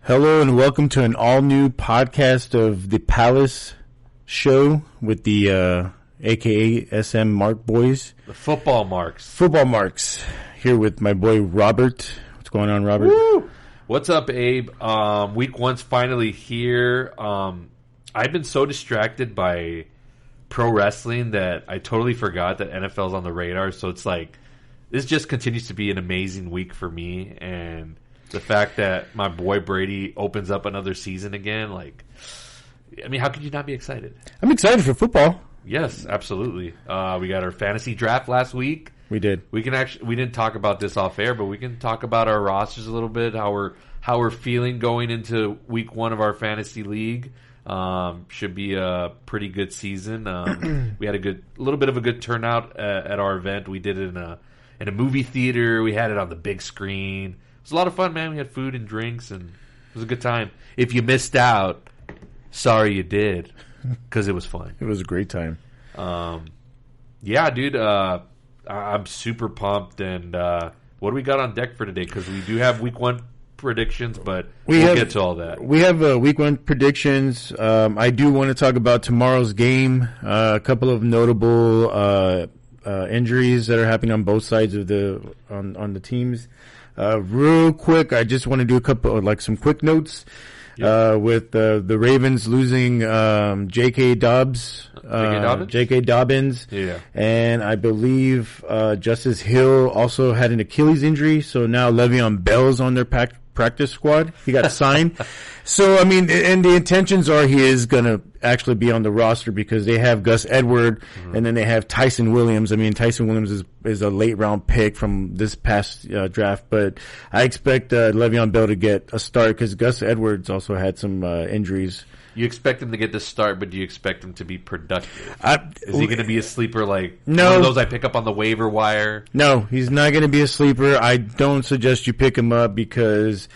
Hello and welcome to an all-new podcast of the Palace Show with the AKA SM Mark boys. The Football Marks. Football Marks. Here with my boy Robert. What's going on, Robert? Woo! What's up, Abe? Week one's finally here. I've been so distracted by pro wrestling that I totally forgot that NFL's on the radar. So it's like, this just continues to be an amazing week for me. And the fact that my boy Brady opens up another season again, like, I mean, how could you not be excited? I'm excited for football. Yes, absolutely. We got our fantasy draft last week. We did. We didn't talk about this off air, but we can talk about our rosters a little bit, how we're feeling going into week one of our fantasy league. Should be a pretty good season. We had a little bit of a good turnout at our event. We did it in a movie theater. We had it on the big screen. It was a lot of fun, man. We had food and drinks, and it was a good time. If you missed out, sorry you did, because it was fun. It was a great time. Yeah, dude. I'm super pumped. And what do we got on deck for today? Because we do have week one predictions, but we'll get to all that. We have week one predictions. I do want to talk about tomorrow's game. A couple of notable injuries that are happening on both sides of on the teams. Real quick, I just want to do a couple of some quick notes. Yep. With the Ravens losing J.K. Dobbins. Yeah. And I believe Justice Hill also had an Achilles injury, so now Le'Veon Bell's on their practice squad. He got signed. So, I mean, and the intentions are he is going to actually be on the roster because they have Gus Edwards, and then they have Tyson Williams. I mean, Tyson Williams is a late-round pick from this past draft, but I expect Le'Veon Bell to get a start because Gus Edwards also had some injuries. You expect him to get the start, but do you expect him to be productive? Is he going to be a sleeper one of those I pick up on the waiver wire? No, he's not going to be a sleeper. I don't suggest you pick him up because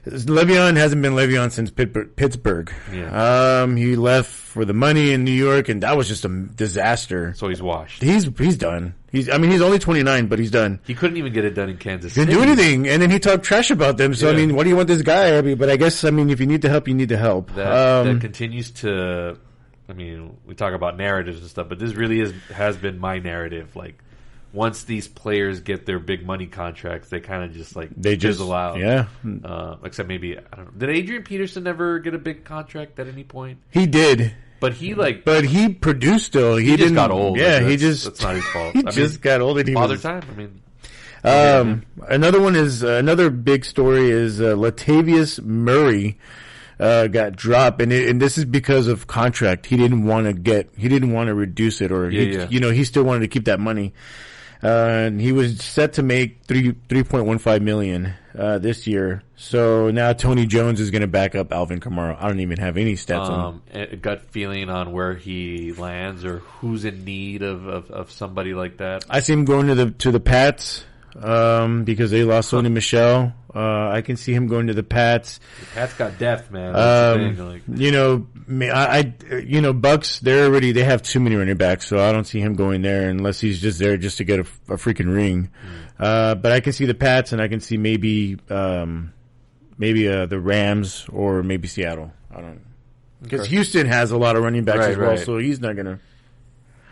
Le'Veon hasn't been Le'Veon since Pittsburgh. Yeah. He left for the money in New York, and that was just a disaster. So he's washed. He's done. He's only 29, but he's done. He couldn't even get it done in Kansas City. Didn't do anything, and then he talked trash about them. So, yeah. I mean, what do you want this guy? I mean, but I guess, if you need to help, you need to help. That continues to, we talk about narratives and stuff, but this really has been my narrative. Like, once these players get their big money contracts, they kind of just fizzle out. Yeah. Except maybe, I don't know. Did Adrian Peterson ever get a big contract at any point? He did. But he he produced still. He just got old. Yeah, that's not his fault. He just got old. And father time. Another one is another big story is Latavius Murray got dropped, and this is because of contract. He didn't want to reduce it, or he still wanted to keep that money. And he was set to make $3.15 million this year. So now Tony Jones is going to back up Alvin Kamara. I don't even have any stats on him. A gut feeling on where he lands or who's in need of somebody like that. I see him going to the Pats because they lost Sony Michel. I can see him going to the Pats. The Pats got depth, man. That's the thing. Bucks, they have too many running backs, so I don't see him going there unless he's just there just to get a freaking ring. But I can see the Pats, and I can see maybe the Rams or maybe Seattle. I don't know. Because Houston has a lot of running backs as well, so he's not going to.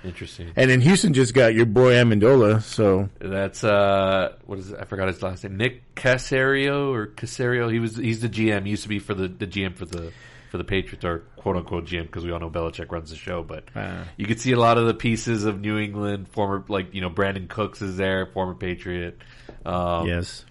Interesting. And then Houston just got your boy Amendola, so that's what is it? I forgot his last name. Nick Caserio or Caserio. He's the GM. He used to be for the GM for the Patriots, or quote unquote GM, because we all know Belichick runs the show. But you could see a lot of the pieces of New England. Former Brandon Cooks is there, former Patriot. Yes.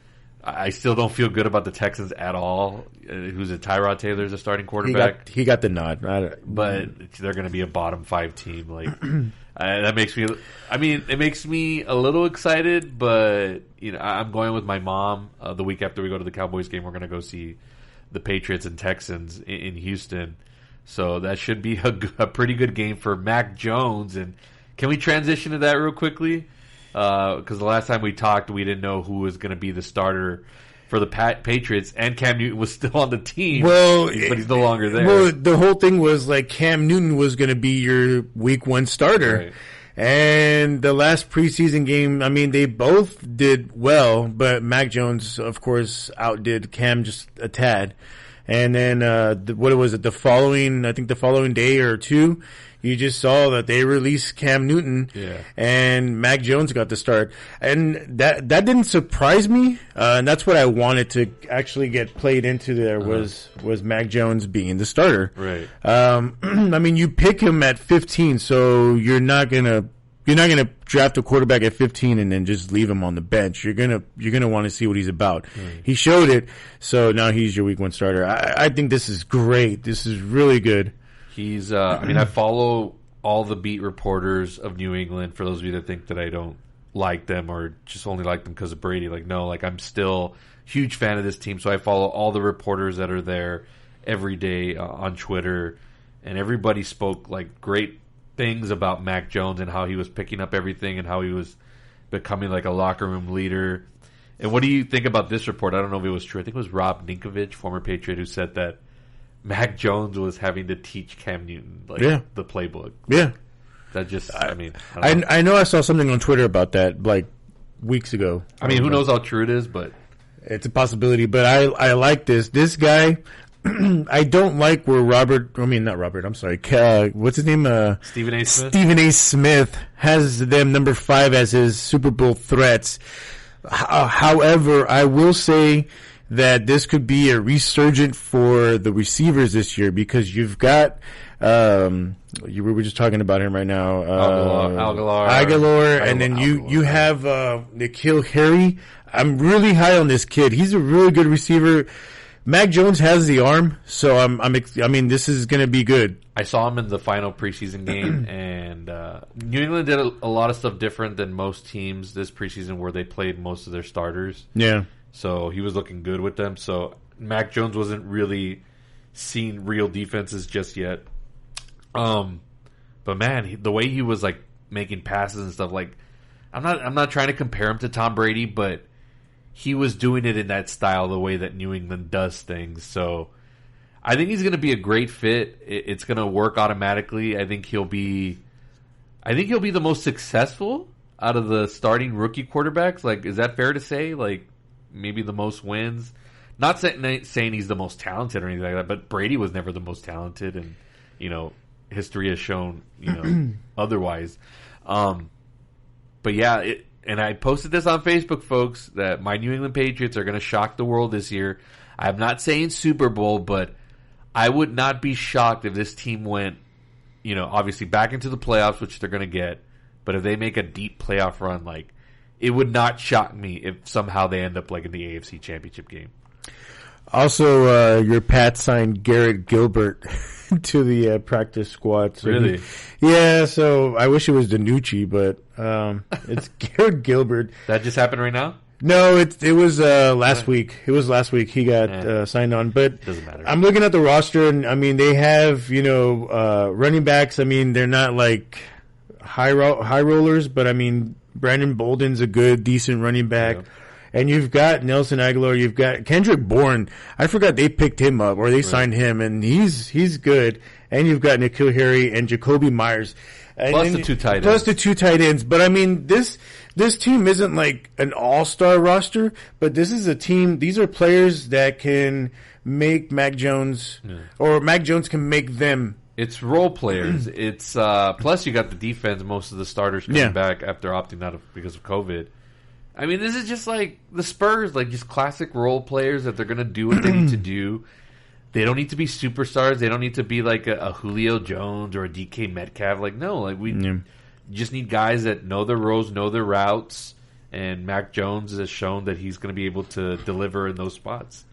I still don't feel good about the Texans at all. Who's a Tyrod Taylor's a starting quarterback. He got the nod, but they're going to be a bottom 5 team. That makes me. It makes me a little excited, but I'm going with my mom. The week after we go to the Cowboys game, we're going to go see the Patriots and Texans in Houston. So that should be a pretty good game for Mac Jones. And can we transition to that real quickly? Because the last time we talked, we didn't know who was going to be the starter for the Patriots, and Cam Newton was still on the team. Well, but he's no longer there. Well, the whole thing was Cam Newton was going to be your week one starter. Right. And the last preseason game, I mean, they both did well, but Mac Jones, of course, outdid Cam just a tad. And then, what was it? The following day or two, you just saw that they released Cam Newton, and Mac Jones got the start. And that didn't surprise me. And that's what I wanted to actually get played into there was Mac Jones being the starter. Right. I mean, you pick him at 15, so you're not gonna draft a quarterback at 15 and then just leave him on the bench. You're gonna want to see what he's about. He showed it, so now he's your week 1 starter. I think this is great. This is really good. He's, I follow all the beat reporters of New England. For those of you that think that I don't like them or just only like them because of Brady, no, I'm still a huge fan of this team. So I follow all the reporters that are there every day on Twitter, and everybody spoke great things about Mac Jones and how he was picking up everything and how he was becoming a locker room leader. And what do you think about this report? I don't know if it was true. I think it was Rob Ninkovich, former Patriot, who said that Mac Jones was having to teach Cam Newton the playbook. Yeah. That just, I know I saw something on Twitter about that weeks ago. Who knows how true it is, but it's a possibility. But I like this. This guy, I don't like where what's his name? Stephen A. Smith. Stephen A. Smith has them number 5 as his Super Bowl threats. However, I will say that this could be a resurgent for the receivers this year because you've got, we were just talking about him right now. Aguilar, and then you have, N'Keal Harry. I'm really high on this kid. He's a really good receiver. Mac Jones has the arm, so this is going to be good. I saw him in the final preseason game, and New England did a lot of stuff different than most teams this preseason where they played most of their starters. Yeah. So he was looking good with them. So Mac Jones wasn't really seeing real defenses just yet. But man, the way he was making passes and stuff, I'm not trying to compare him to Tom Brady, but he was doing it in that style, the way that New England does things. So I think he's going to be a great fit. It's going to work automatically. I think he'll be the most successful out of the starting rookie quarterbacks. Is that fair to say? Maybe the most wins. Not saying he's the most talented or anything like that, but Brady was never the most talented, and history has shown otherwise. But yeah, and I posted this on Facebook, folks, that my New England Patriots are going to shock the world this year. I'm not saying Super Bowl, but I would not be shocked if this team went, obviously back into the playoffs, which they're going to get. But if they make a deep playoff run, it would not shock me if somehow they end up in the AFC Championship game. Also, your Pats signed Garrett Gilbert to the practice squad. So really? Yeah, so I wish it was Danucci, but it's Garrett Gilbert. That just happened right now? No, it was last week. It was last week he got signed on. But doesn't matter. I'm looking at the roster, and they have running backs. They're not high rollers, but Brandon Bolden's a good, decent running back. Yep. And you've got Nelson Aguilar. You've got Kendrick Bourne. I forgot they picked him up or they signed him, and he's good. And you've got N'Keal Harry and Jacoby Myers. Plus the 2 tight ends. Plus the 2 tight ends. But this team isn't an all-star roster, but this is a team. These are players that can make Mac Jones, or Mac Jones can make them. It's role players. It's plus you got the defense. Most of the starters coming back after opting out because of COVID. This is just the Spurs, just classic role players that they're going to do what they need to do. They don't need to be superstars. They don't need to be a Julio Jones or a DK Metcalf. We just need guys that know their roles, know their routes, and Mac Jones has shown that he's going to be able to deliver in those spots.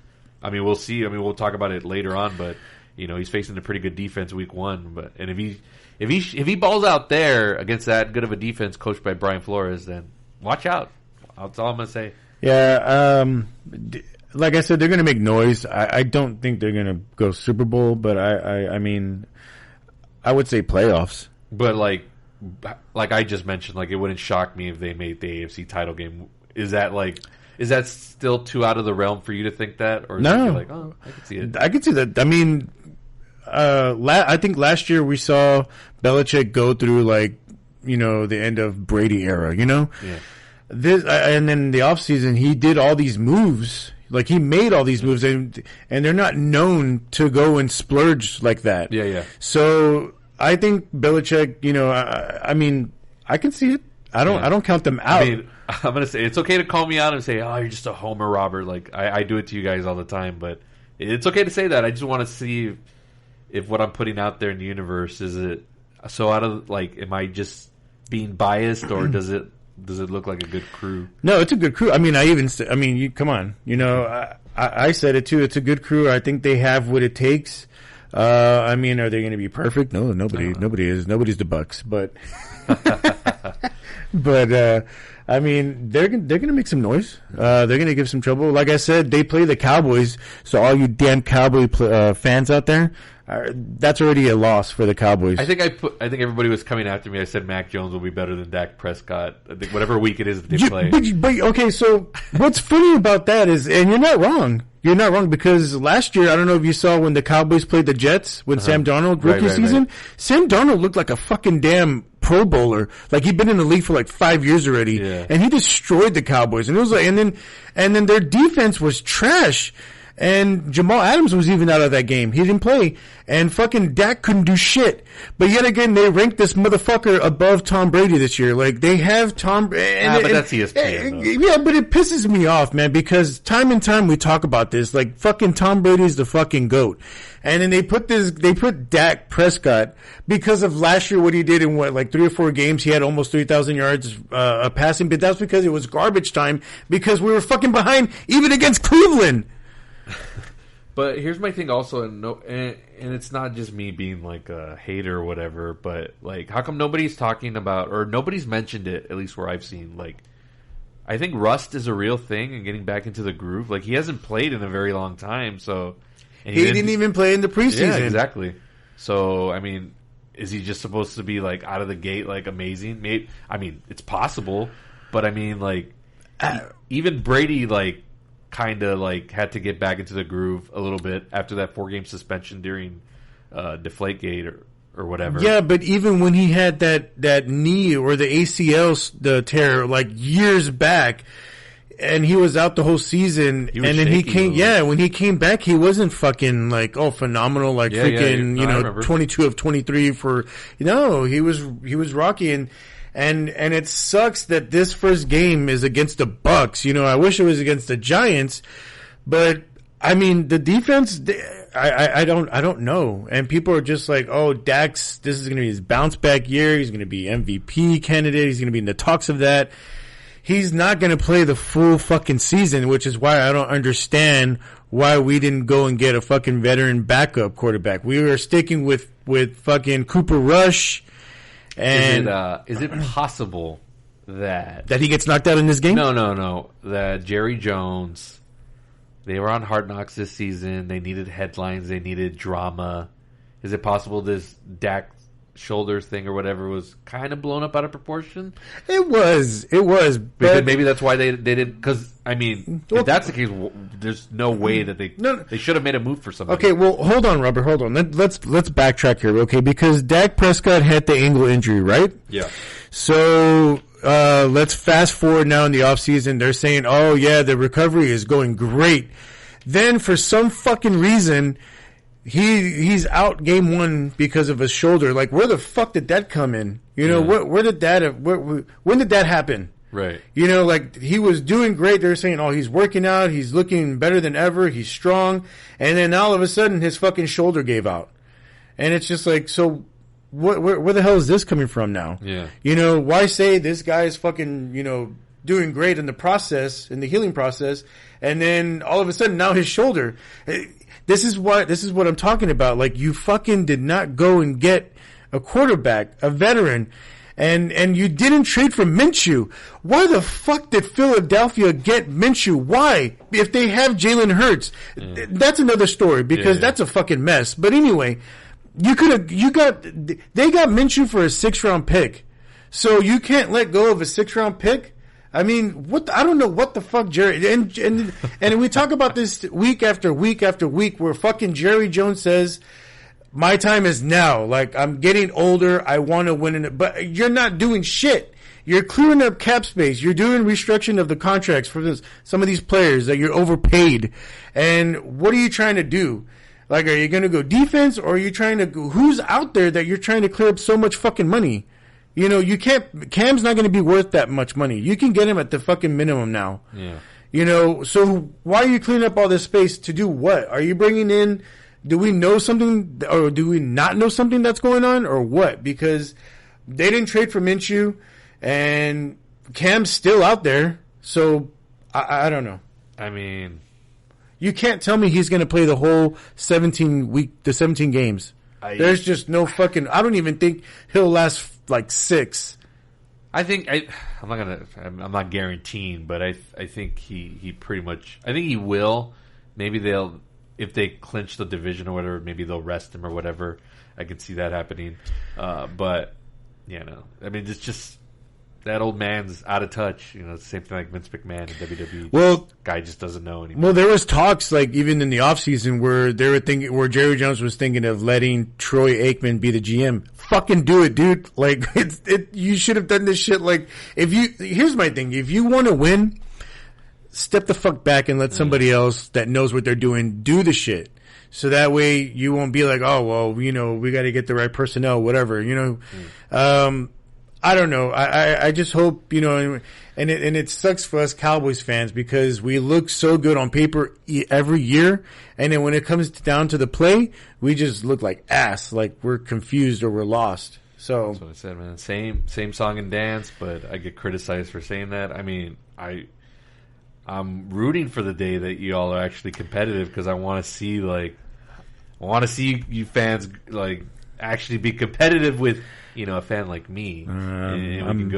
We'll see. We'll talk about it later on, but he's facing a pretty good defense week 1. And if he balls out there against that good of a defense coached by Brian Flores, then watch out. That's all I'm going to say. Yeah, like I said, they're going to make noise. I don't think they're going to go Super Bowl, but I would say playoffs. But like I just mentioned, it wouldn't shock me if they made the AFC title game. Is that still too out of the realm for you to think that? Or no, I can see it. I can see that. I think last year we saw Belichick go through the end of Brady era, Yeah. And then in the offseason, he did all these moves. Like, he made all these moves, and they're not known to go and splurge like that. Yeah. So I think Belichick, I mean, I can see it. I don't count them out. I mean, I'm going to say, it's okay to call me out and say, oh, you're just a homer, Robert. Like, I do it to you guys all the time, but it's okay to say that. I just want to see if what I'm putting out there in the universe, is it so out of, like, am I just being biased, or does it look like a good crew? No, it's a good crew. I mean, come on. I said it too. It's a good crew. I think they have what it takes. I mean, are they going to be perfect? No, nobody is. Nobody's the Bucks, but but I mean, they're going to make some noise. They're going to give some trouble. Like I said, they play the Cowboys, so all you damn Cowboy fans out there, that's already a loss for the Cowboys. I think everybody was coming after me. I said Mac Jones will be better than Dak Prescott. I think whatever week it is that they play. But okay, so what's funny about that is, and you're not wrong. You're not wrong, because last year, I don't know if you saw when the Cowboys played the Jets with Sam Darnold rookie season. Right. Sam Darnold looked like a fucking damn Pro Bowler. Like, he'd been in the league for like 5 years already, and he destroyed the Cowboys. And it was like, and then their defense was trash. And Jamal Adams was even out of that game. He didn't play. And fucking Dak couldn't do shit. But yet again, they ranked this motherfucker above Tom Brady this year. Like, they have Tom... but that's ESPN, though. Yeah, but it pisses me off, man, because time and time we talk about this. Like, fucking Tom Brady's the fucking GOAT. And then they put Dak Prescott, because of last year what he did in 3 or 4 games. He had almost 3,000 yards passing, but that's because it was garbage time, because we were fucking behind even against Cleveland. But here's my thing also, and it's not just me being like a hater or whatever, but like, how come nobody's talking about, or nobody's mentioned it, at least where I've seen, like, I think rust is a real thing and getting back into the groove. Like, he hasn't played in a very long time, so... And he didn't even play in the preseason. Yeah, exactly. So, I mean, is he just supposed to be, like, out of the gate, like, amazing? Maybe, I mean, it's possible, but I mean, like, even Brady, like, kind of like had to get back into the groove a little bit after that 4-game suspension during Deflategate or whatever. Yeah, but even when he had that knee or the ACL the tear like years back, and he was out the whole season, and then he came. Yeah, when he came back, he wasn't fucking like phenomenal, like freaking 22 of 23 for he was rocky and it sucks that this first game is against the Bucks. I wish it was against the Giants, but I mean the defense. I don't know, and people are just like, oh, Dax, this is going to be his bounce back year. He's going to be MVP candidate. He's going to be in the talks of that. He's not going to play the full fucking season, which is why I don't understand why we didn't go and get a fucking veteran backup quarterback. We were sticking with fucking Cooper Rush. And is it possible that he gets knocked out in this game? No. That Jerry Jones, they were on Hard Knocks this season. They needed headlines. They needed drama. Is it possible this Dak shoulders thing or whatever was kind of blown up out of proportion? It was. Because maybe that's why they did. Because I mean, if that's the case, there's no way that they should have made a move for somebody. Okay, well, hold on, Robert. Hold on. Let's backtrack here, okay? Because Dak Prescott had the ankle injury, right? Yeah. So let's fast forward now in the offseason. They're saying, oh yeah, the recovery is going great. Then for some fucking reason, he's out game 1 because of his shoulder. Like, where the fuck did that come in? Where did that? When did that happen? Right. Like, he was doing great. They're saying, oh, he's working out. He's looking better than ever. He's strong. And then all of a sudden, his fucking shoulder gave out. And it's just like, so where the hell is this coming from now? Yeah. Why say this guy is fucking, doing great in the healing process, and then all of a sudden now his shoulder. This is what I'm talking about. Like, you fucking did not go and get a quarterback, a veteran, and you didn't trade for Minshew. Why the fuck did Philadelphia get Minshew? Why? If they have Jalen Hurts, that's another story, because that's a fucking mess. But anyway, they got Minshew for a 6th-round pick, so you can't let go of a 6th-round pick. I mean, I don't know what the fuck Jerry, and we talk about this week after week after week, where fucking Jerry Jones says, my time is now. Like, I'm getting older. I want to win it. But you're not doing shit. You're clearing up cap space. You're doing restructuring of the contracts for some of these players that you're overpaid. And what are you trying to do? Like, are you going to go defense, or are you trying to go, who's out there that you're trying to clear up so much fucking money? You know, you can't, Cam's not going to be worth that much money. You can get him at the fucking minimum now. Yeah. You know, so why are you cleaning up all this space to do what? Are you bringing in, do we know something, or do we not know something that's going on, or what? Because they didn't trade for Minshew, and Cam's still out there, so I don't know. I mean, you can't tell me he's going to play the whole 17 games. There's just no fucking, I don't even think he'll last like 6. I'm not guaranteeing, but I think he pretty much, I think he will. Maybe if they clinch the division or whatever, maybe they'll rest him or whatever. I can see that happening. But, you know, I mean, it's just, that old man's out of touch. You know, it's the same thing like Vince McMahon in WWE. Well, guy just doesn't know anymore. Well, there was talks, like, even in the offseason where they were thinking, where Jerry Jones was thinking of letting Troy Aikman be the GM. Fucking do it, dude. Like, you should have done this shit. Like, here's my thing. If you want to win, step the fuck back and let somebody else that knows what they're doing do the shit. So that way you won't be like, oh, well, you know, we got to get the right personnel, whatever, you know. I don't know. I just hope, you know, and it sucks for us Cowboys fans because we look so good on paper every year, and then when it comes down to the play, we just look like ass, like we're confused or we're lost. So that's what I said, man. Same song and dance, but I get criticized for saying that. I mean, I'm rooting for the day that you all are actually competitive because I want to see you fans like actually be competitive with, you know, a fan like me, and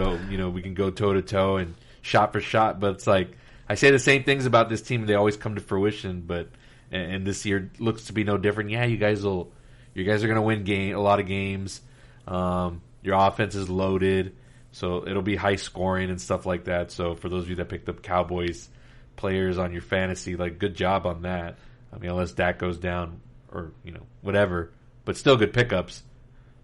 we can go toe to toe and shot for shot. But it's like I say the same things about this team; they always come to fruition. But and this year looks to be no different. Yeah, you guys are going to win a lot of games. Your offense is loaded, so it'll be high scoring and stuff like that. So for those of you that picked up Cowboys players on your fantasy, like, good job on that. I mean, unless Dak goes down or, you know, whatever, but still good pickups.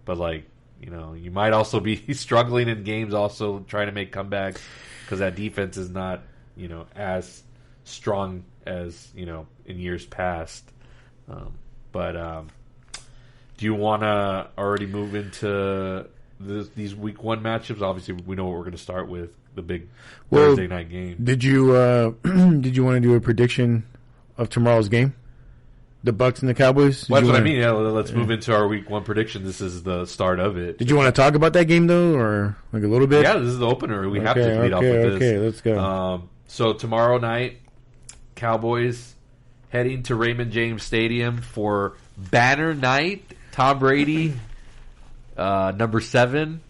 But, like, you know, you might also be struggling in games, also trying to make comebacks because that defense is not, you know, as strong as, you know, in years past. Do you want to already move into these week 1 matchups? Obviously, we know what we're going to start with, the big Thursday night game. Did you want to do a prediction of tomorrow's game? The Bucs and the Cowboys? Well, that's what I mean. Yeah, let's move into our week 1 prediction. This is the start of it. Did you want to talk about that game, though, or like a little bit? Yeah, this is the opener. We have to lead off with this. Okay, let's go. So tomorrow night, Cowboys heading to Raymond James Stadium for Banner Night. Tom Brady, number 7.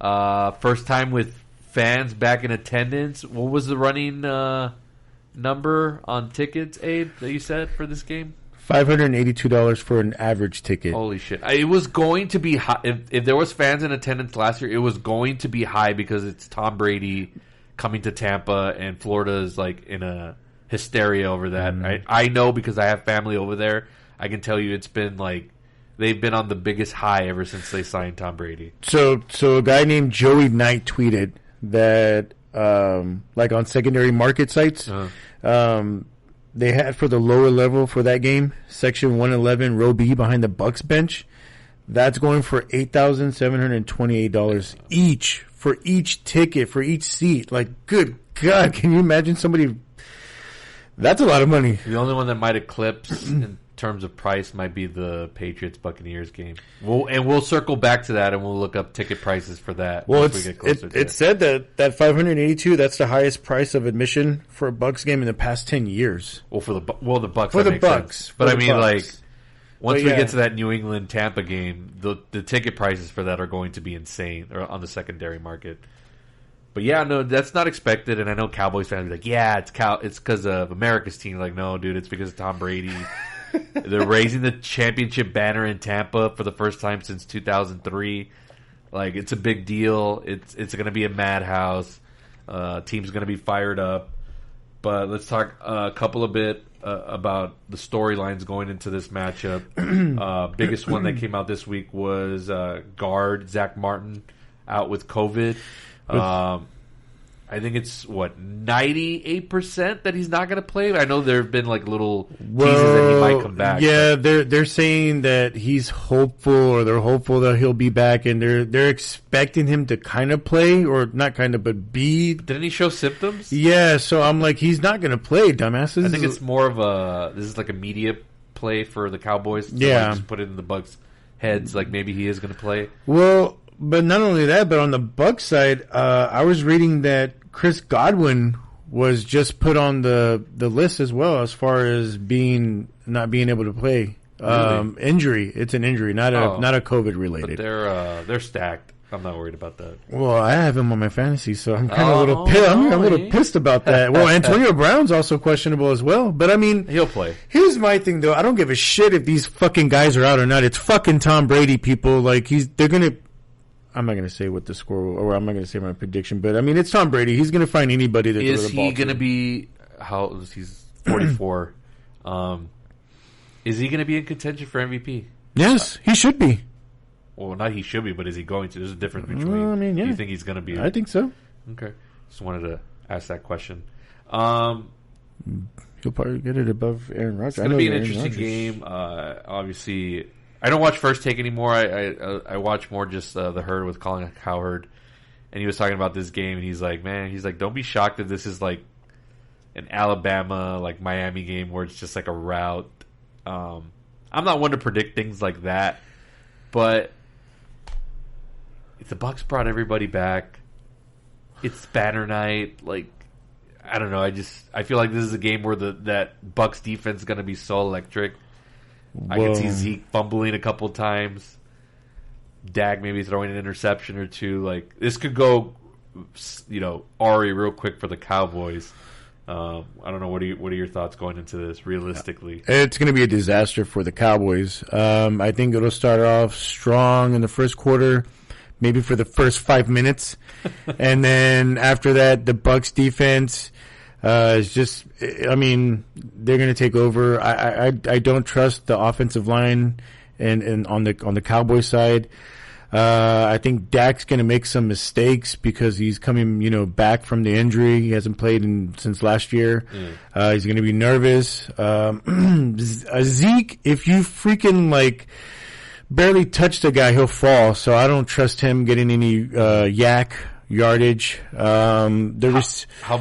First time with fans back in attendance. What was the running number on tickets, Abe, that you said for this game? $582 for an average ticket. Holy shit. It was going to be high. If there was fans in attendance last year, it was going to be high because it's Tom Brady coming to Tampa, and Florida is like in a hysteria over that. Right? I know because I have family over there. I can tell you it's been like they've been on the biggest high ever since they signed Tom Brady. So a guy named Joey Knight tweeted that like on secondary market sites, they had for the lower level for that game, section 111, row B behind the Bucks bench. That's going for $8,728 each for each ticket, for each seat. Like, good God, can you imagine somebody? That's a lot of money. The only one that might eclipse in terms of price might be the Patriots-Buccaneers game. We'll circle back to that, and we'll look up ticket prices for that. Well, it said that $582, that's the highest price of admission for a Bucks game in the past 10 years. Well, the Bucks. For the Bucks. But I mean, like, once we get to that New England-Tampa game, the ticket prices for that are going to be insane on the secondary market. But yeah, no, that's not expected. And I know Cowboys fans are like, yeah, it's because of America's team. Like, no, dude, it's because of Tom Brady. They're raising the championship banner in Tampa for the first time since 2003. Like, it's a big deal. It's going to be a madhouse. Team's going to be fired up. But let's talk a couple of bit about the storylines going into this matchup. Biggest one that came out this week was guard Zach Martin out with COVID. I think it's 98% that he's not going to play. I know there have been like little teases that he might come back. Yeah, they're saying that he's hopeful, or they're hopeful that he'll be back, and they're expecting him to kind of play, or not kind of, but be. Didn't he show symptoms? Yeah, so I'm like, he's not going to play, dumbasses. I think it's more of this is like a media play for the Cowboys. So yeah, just put it in the Bucs' heads, like maybe he is going to play. Well. But not only that, but on the Bucs side, I was reading that Chris Godwin was just put on the list as well, as far as not being able to play. Really? Injury. It's an injury, not a COVID related. But they're stacked. I'm not worried about that. Well, I have him on my fantasy, so I'm kind of a little pissed. I'm a little pissed about that. Well, Antonio Brown's also questionable as well. But I mean, he'll play. Here's my thing, though. I don't give a shit if these fucking guys are out or not. It's fucking Tom Brady, people. Like they're gonna. I'm not going to say what the score, or I'm not going to say my prediction, but I mean, it's Tom Brady. He's going to find anybody to throw the ball to. Is he going to be, he's 44. Is he going to be in contention for MVP? Yes, he should be. Well, not he should be, but is he going to? There's a difference between, do you think he's going to be? I think so. Okay. Just wanted to ask that question. He'll probably get it above Aaron Rodgers. It's going to be an interesting game. Obviously, I don't watch First Take anymore. I watch more just The Herd with Colin Cowherd, and he was talking about this game, and he's like, don't be shocked that this is like an Alabama, like Miami game where it's just like a rout. I'm not one to predict things like that, but if the Bucs brought everybody back, it's banner night. Like, I don't know. I feel like this is a game where that Bucs defense is going to be so electric. Whoa. I can see Zeke fumbling a couple times. Dak maybe throwing an interception or two. Like, this could go, Ari real quick for the Cowboys. I don't know. What are your thoughts going into this realistically? It's going to be a disaster for the Cowboys. I think it'll start off strong in the first quarter, maybe for the first 5 minutes, and then after that, the Bucs defense. It's just, I mean, they're going to take over. I don't trust the offensive line and on the Cowboys side. I think Dak's going to make some mistakes because he's coming, back from the injury. He hasn't played since last year. He's going to be nervous. Zeke, if you freaking barely touch the guy, he'll fall. So I don't trust him getting any yardage. How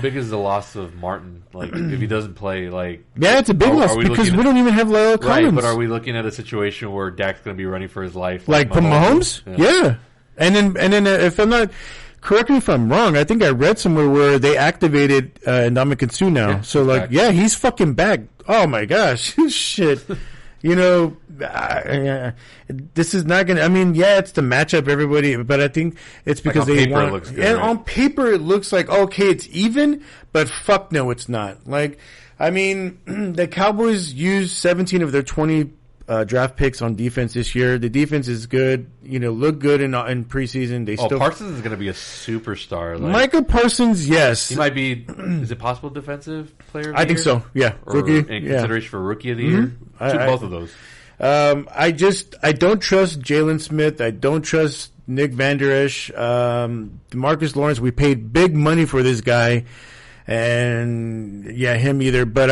big is the loss of Martin? Like, if he doesn't play, yeah, it's a big loss because we don't even have Lyle Collins. Right, but are we looking at a situation where Dak's going to be running for his life? Like Mahomes? Yeah. And then if I'm not, correct me if I'm wrong, I think I read somewhere where they activated Ndamukong Suh now. Yeah, so he's fucking back. Oh my gosh. Shit. This is not going to, it's the matchup, everybody, but I think it's because they want, looks good, and right? On paper it looks like, okay, it's even, but fuck no, it's not. The Cowboys used 17 of their 20 draft picks on defense this year. The defense is good, look good in preseason. Parsons is going to be a superstar. Micah Parsons, yes. He might be, is it possible defensive player of the year? I think so, yeah. Rookie? In consideration for Rookie of the year? Both of those. I don't trust Jalen Smith. I don't trust Nick Van Der Esch. Marcus Lawrence, we paid big money for this guy. And, him either. But,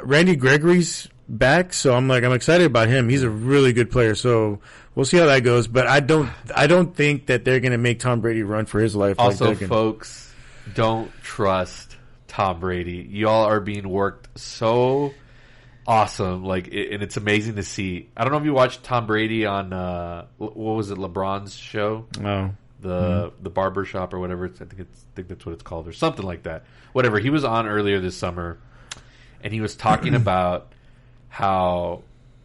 Randy Gregory's back, so I'm excited about him. He's a really good player, so we'll see how that goes. But I don't think that they're going to make Tom Brady run for his life. Also, folks, don't trust Tom Brady. Y'all are being worked so awesome, and it's amazing to see. I don't know if you watched Tom Brady on what was it, LeBron's show? Oh, the barber shop or whatever. I think that's what it's called or something like that. Whatever. He was on earlier this summer, and he was talking about how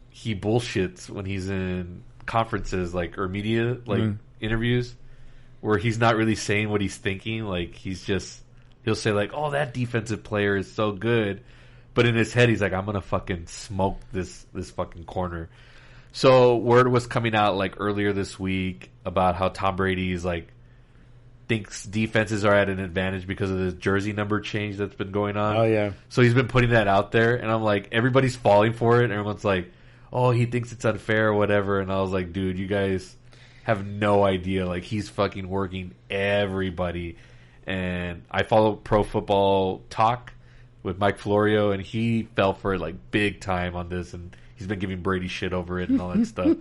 he bullshits when he's in conferences or media interviews where he's not really saying what he's thinking. He'll say oh, that defensive player is so good. But in his head, he's like, I'm going to fucking smoke this fucking corner. So word was coming out earlier this week about how Tom Brady is thinks defenses are at an advantage because of the jersey number change that's been going on. Oh, yeah. So he's been putting that out there, and I'm like, everybody's falling for it. And everyone's like, oh, he thinks it's unfair or whatever. And I was like, dude, you guys have no idea. Like, he's fucking working everybody. And I follow Pro Football Talk with Mike Florio, and he fell for it like big time on this, and he's been giving Brady shit over it and all that stuff.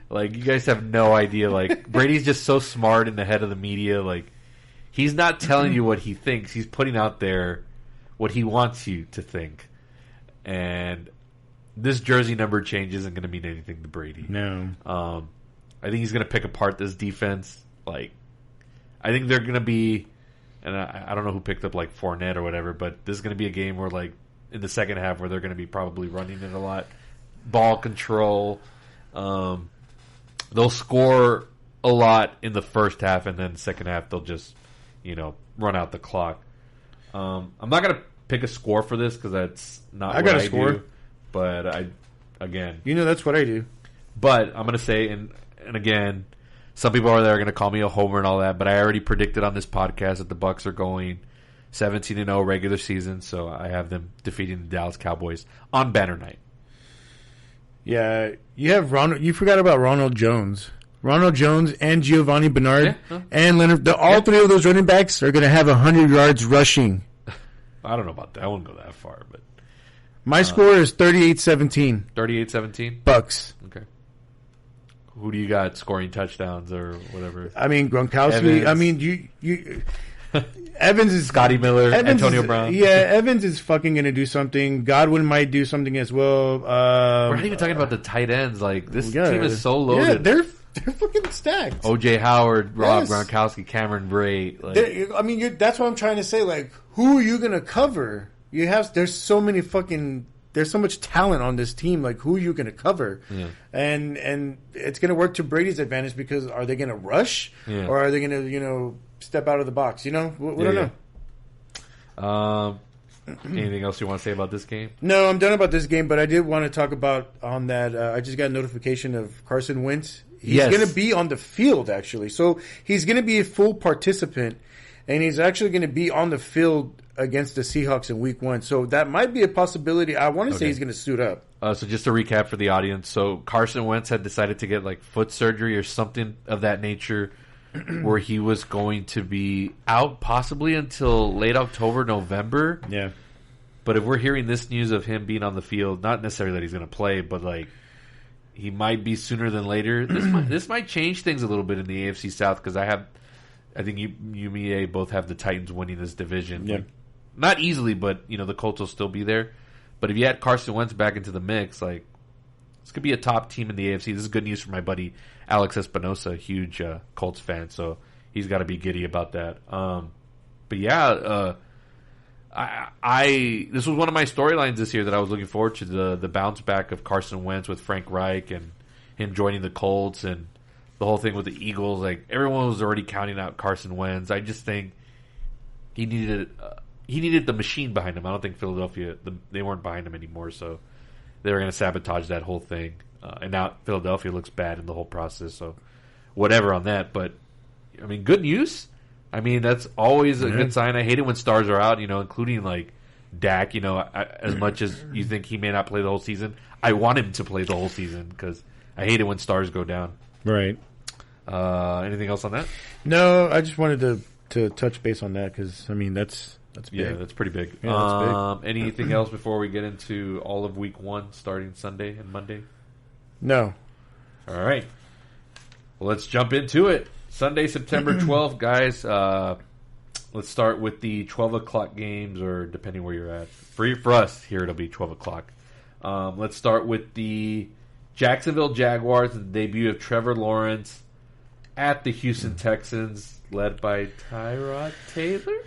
Like, you guys have no idea. Like, Brady's just so smart in the head of the media. Like, he's not telling you what he thinks. He's putting out there what he wants you to think. And this jersey number change isn't going to mean anything to Brady. No. I think he's going to pick apart this defense. Like, I think they're going to be, and I don't know who picked up like Fournette or whatever, but this is going to be a game where, like, in the second half, where they're going to be probably running it a lot, ball control. They'll score a lot in the first half, and then the second half they'll just, run out the clock. I'm not going to pick a score for this because that's not what I do. But again, that's what I do. But I'm going to say, and again, some people are going to call me a homer and all that, but I already predicted on this podcast that the Bucs are going 17-0 regular season, so I have them defeating the Dallas Cowboys on banner night. Yeah, you forgot about Ronald Jones. Ronald Jones and Giovanni Bernard and Leonard. All three of those running backs are going to have 100 yards rushing. I don't know about that. I wouldn't go that far, but my score is 38-17. 38-17? Bucks. Okay. Who do you got scoring touchdowns or whatever? I mean, Gronkowski. Evans. I mean, you Evans is Scotty Miller, Antonio Brown. Yeah, Evans is fucking going to do something. Godwin might do something as well. We're not even talking about the tight ends. Like, this team is so loaded. Yeah, they're fucking stacked. O.J. Howard, Rob Gronkowski, Cameron Bray. Like, I mean, that's what I'm trying to say. Like, who are you going to cover? There's so much talent on this team. Like, who are you going to cover? Yeah. And it's going to work to Brady's advantage because are they going to rush or are they going to step out of the box? We don't know. Anything else you want to say about this game? No, I'm done about this game, but I did want to talk about on that. I just got a notification of Carson Wentz. He's going to be on the field, actually. So he's going to be a full participant, and he's actually going to be on the field against the Seahawks in Week 1. So that might be a possibility. I want to say he's going to suit up. So just to recap for the audience, so Carson Wentz had decided to get like foot surgery or something of that nature where he was going to be out possibly until late October, November. Yeah. But if we're hearing this news of him being on the field, not necessarily that he's going to play, but like he might be sooner than later. This might change things a little bit in the AFC South because I think you, me, Abe, both have the Titans winning this division. Yeah. Like, not easily, but the Colts will still be there. But if you add Carson Wentz back into the mix, like this could be a top team in the AFC. This is good news for my buddy Alex Espinosa, huge Colts fan, so he's got to be giddy about that. But yeah, this was one of my storylines this year that I was looking forward to, the bounce back of Carson Wentz with Frank Reich and him joining the Colts and the whole thing with the Eagles. Like, everyone was already counting out Carson Wentz. I just think he needed the machine behind him. I don't think Philadelphia, they weren't behind him anymore, so they were going to sabotage that whole thing. And now Philadelphia looks bad in the whole process, so whatever on that. But, I mean, good news. I mean, that's always a good sign. I hate it when stars are out, including, like, Dak. As much as you think he may not play the whole season, I want him to play the whole season because I hate it when stars go down. Right. Anything else on that? No, I just wanted to touch base on that because, I mean, that's big. Yeah, that's pretty big. Yeah, that's big. Anything else before we get into all of Week 1 starting Sunday and Monday? No. All right. Well, let's jump into it. Sunday, September 12th, guys. Let's start with the 12 o'clock games, or depending where you're at. For us, here it'll be 12 o'clock. Let's start with the Jacksonville Jaguars and the debut of Trevor Lawrence at the Houston Texans, led by Tyrod Taylor.